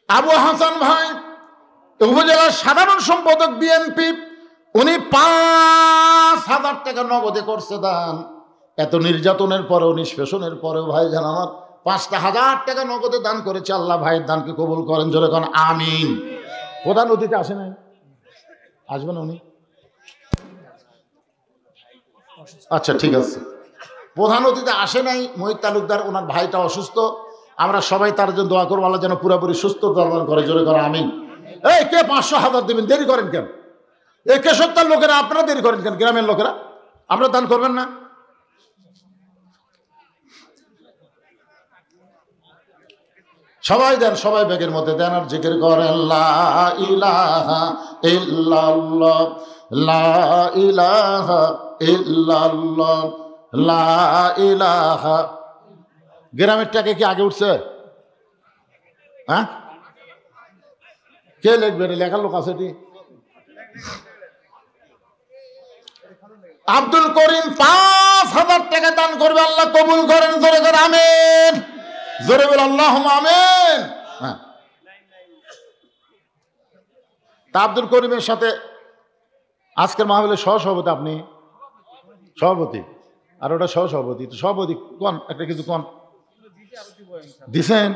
আবু হাসান ভাই, উপজেলার সাধারণ সম্পাদক বিএনপি। উনি 5000 টাকা নগদে করছে দান। এত নির্যাতনের পরেও, নিষ্পেষণের পরেও ভাই জান আমার 5000 টাকা নগদে দান করেছে। আল্লাহ ভাইয়ের দানকে কবুল করেন, জোরে কোন আমিন। প্রধান অতিথি আসে নাই, আসবেন উনি? আচ্ছা ঠিক আছে, প্রধান অতিথি আসে নাই মহিত তালুকদার, ওনার ভাইটা অসুস্থ। আমরা সবাই তার জন্য দোয়া করবো, আল্লাহ যেন পুরোপুরি সুস্থ দান করে, জোরে করে আমিন। এই কে 500,000 দেবেন? দেরি করেন কেন? এই কেশবতার লোকেরা আপনারা দেরি করেন কেন? গ্রামের লোকেরা আমরা দান করবেন না? সবাই দেন, সবাই ব্যাগের মধ্যে দেন আর জিকির করেন লা ইলাহা ইল্লাল্লাহ, লা ইলাহা ইল্লাল্লাহ, লা ইলাহা। গ্রামের টাকা কি আগে উঠছে? হ্যাঁ, কে লিখবে? লেখার লোক আছে এটি? আব্দুল করিম 5000 টাকা দান করবে, আল্লাহ কবুল করেন, জোরে করে আমিন। জোরে বল আল্লাহুম্মা আমিন। হ্যাঁ, তা আব্দুল করিমের সাথে আজকের মাহফিলের সহসভাপতি আপনি, সভাপতি, আর ওটা সহসভাপতি। তো সভাপতি কোন একটা কিছু কোন দিছেন?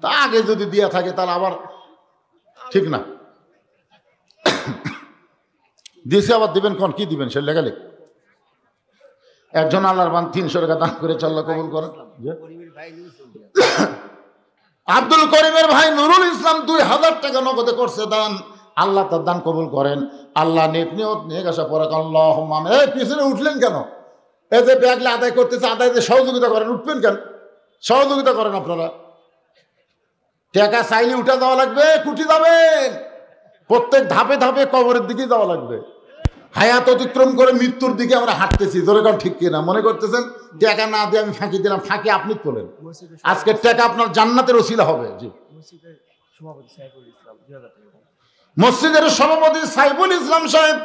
তা আগে যদি দিয়া থাকে তাহলে আবার ঠিক না, দিয়েছে আবার দিবেন কোন, কি দিবেন সে লেখালেখ। একজন আল্লাহর বান 300 টাকা দান করে, আল্লাহ কবুল করেন। আব্দুল করিমের ভাই নুরুল ইসলাম 2000 টাকা নগদে করছে দান, আল্লাহ তার দান কবুল করেন। আল্লাহ নেক নিয়ত নেক আশা পড়া আল্লাহুম্মা আমিন। এই পিছনে উঠলেন কেন? এই যে ব্যাগলে আদায় করতেছে, আদায়তে সহযোগিতা করেন, উঠবেন কেন? সহযোগিতা করেন আপনারা। টাকা চাইলে উঠে যাওয়া লাগবে, কুটি যাবেন, প্রত্যেক ধাপে ধাপে কবরের দিকে যাওয়া লাগবে। হায়াত অতিক্রম করে মৃত্যুর দিকে আমরা হাঁটতেছি, জোরে কোন ঠিক কিনা? মনে করতেছেন টাকা না দিয়ে আমি ফাঁকি দিলাম, ফাঁকি আপনি তোলেন। আজকের টাকা আপনার জান্নাতের ওসিলা হবে। জি, মসজিদের সভাপতি সাইফুল ইসলাম সাহেব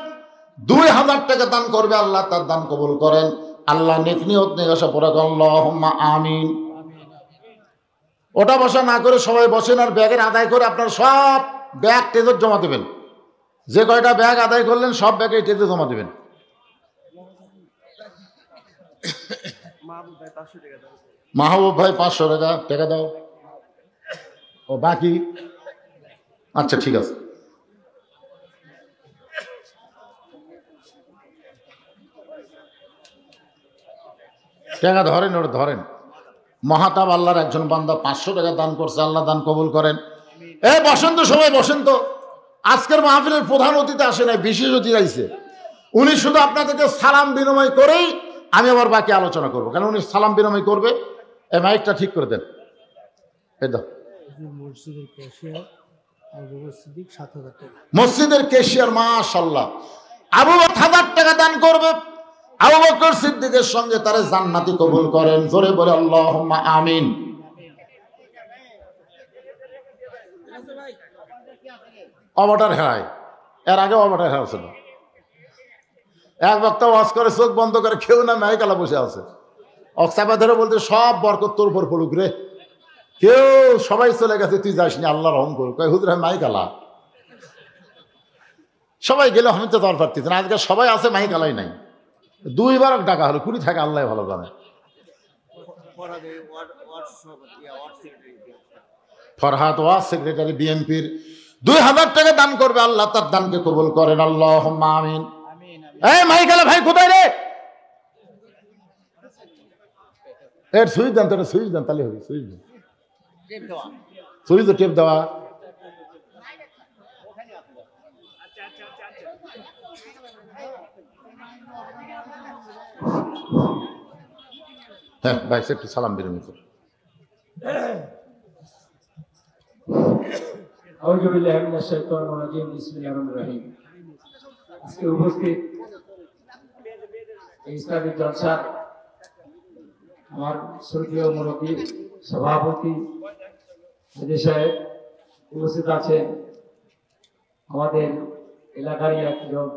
2000 টাকা দান করবে, আল্লাহ তার দান কবুল করেন। আল্লাহ নেক নিয়ত নেক আশা পড়া আল্লাহুম্মা আমিন। ওটা বসা না করে সবাই বসেন আর ব্যাগের আদায় করে আপনার সব ব্যাগ টেজর জমা দেবেন। যে কয়টা ব্যাগ আদায় করলেন সব ব্যাগে টেজে জমা দেবেন। মাহবুব ভাই 500 টাকা, টাকা দাও। ও বাকি? আচ্ছা ঠিক আছে। টাকা ধরেন, ওটা ধরেন। মহাতাব আল্লাহর একজন বান্দা 500 টাকা দান করছে, আল্লাহ দান কবুল করেন। বসেন তো সবাই, বসেন তো। আজকের মাহফিলের প্রধান অতিথি আসে নাই, বিশেষ অতিথি আইছে। উনি শুধু আপনাদেরকে সালাম বিনিময় করেই আমি আবার বাকি আলোচনা করবো, কারণ উনি সালাম বিনিময় করবে। এই মাইকটা ঠিক করে দেন। এই দাও। মসজিদের ক্যাশিয়ার মাশাআল্লাহ আবু বকর 1000 টাকা দান করবে। আবু বকর সিদ্দিকের সঙ্গে তারে জান্নাতি কবুল করেন, জোরে বলে আল্লাহুম্মা আমিন। অবটার হেরায়, এর আগে অবটার হেরা ছিল। এক বক্তা ওয়াজ করে চোখ বন্ধ করে, কেউ না মাইকালা বসে আছে, অক্সাপা ধরে বলতে সব বরকত তোর উপর পড়ুক রে। কেউ সবাই চলে গেছে, তুই যাসনি, আল্লাহ রহম করুক। কয় হুজুর মাইকালা, সবাই গেলে আমি তো যাওয়ার পারতেছি না। আজকে সবাই আছে, মাইকালাই নাই। 2 বার ডাকা হলো, কুড়ি থাকে আল্লাহ ভালো জানে। ফরহাদ ওয়াজ সেক্রেটারি বিএনপির 2000 টাকা দান করবে, আল্লাহ তার দানকে কবুল করেন, আল্লাহুম্মা আমিন। এই মাইকালা ভাই কোথায় রে? এর সুইচ দেন, তোর সুইচ দেন, তাহলে হবে। সুইচ দেন, সুইচ টেপ দেওয়া। হ্যাঁ ভাই একটু সালাম বিরমি কর। আজকে উপস্থিত ইসলামিক জলসা আমার শ্রদ্ধেয় মুরব্বী সভাপতি সাহেব উপস্থিত আছেন, আমাদের এলাকারই একজন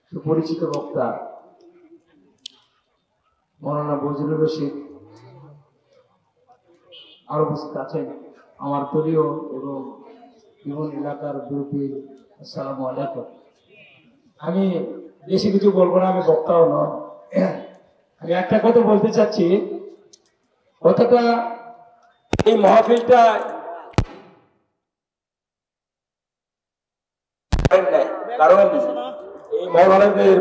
সুপরিচিত বক্তা মৌলানা বজলুর রশিদ, আর উপস্থিত আছেন আমার দলীয় এবং বিভিন্ন এলাকার মুরব্বী। আসসালামু আলাইকুম। আমি বেশি কিছু বলবো না, আমি বক্তাও নয়। আমি একটা কথা বলতে চাচ্ছি, কথাটা এই মাহফিলটা কারণ এই মৌলানাদের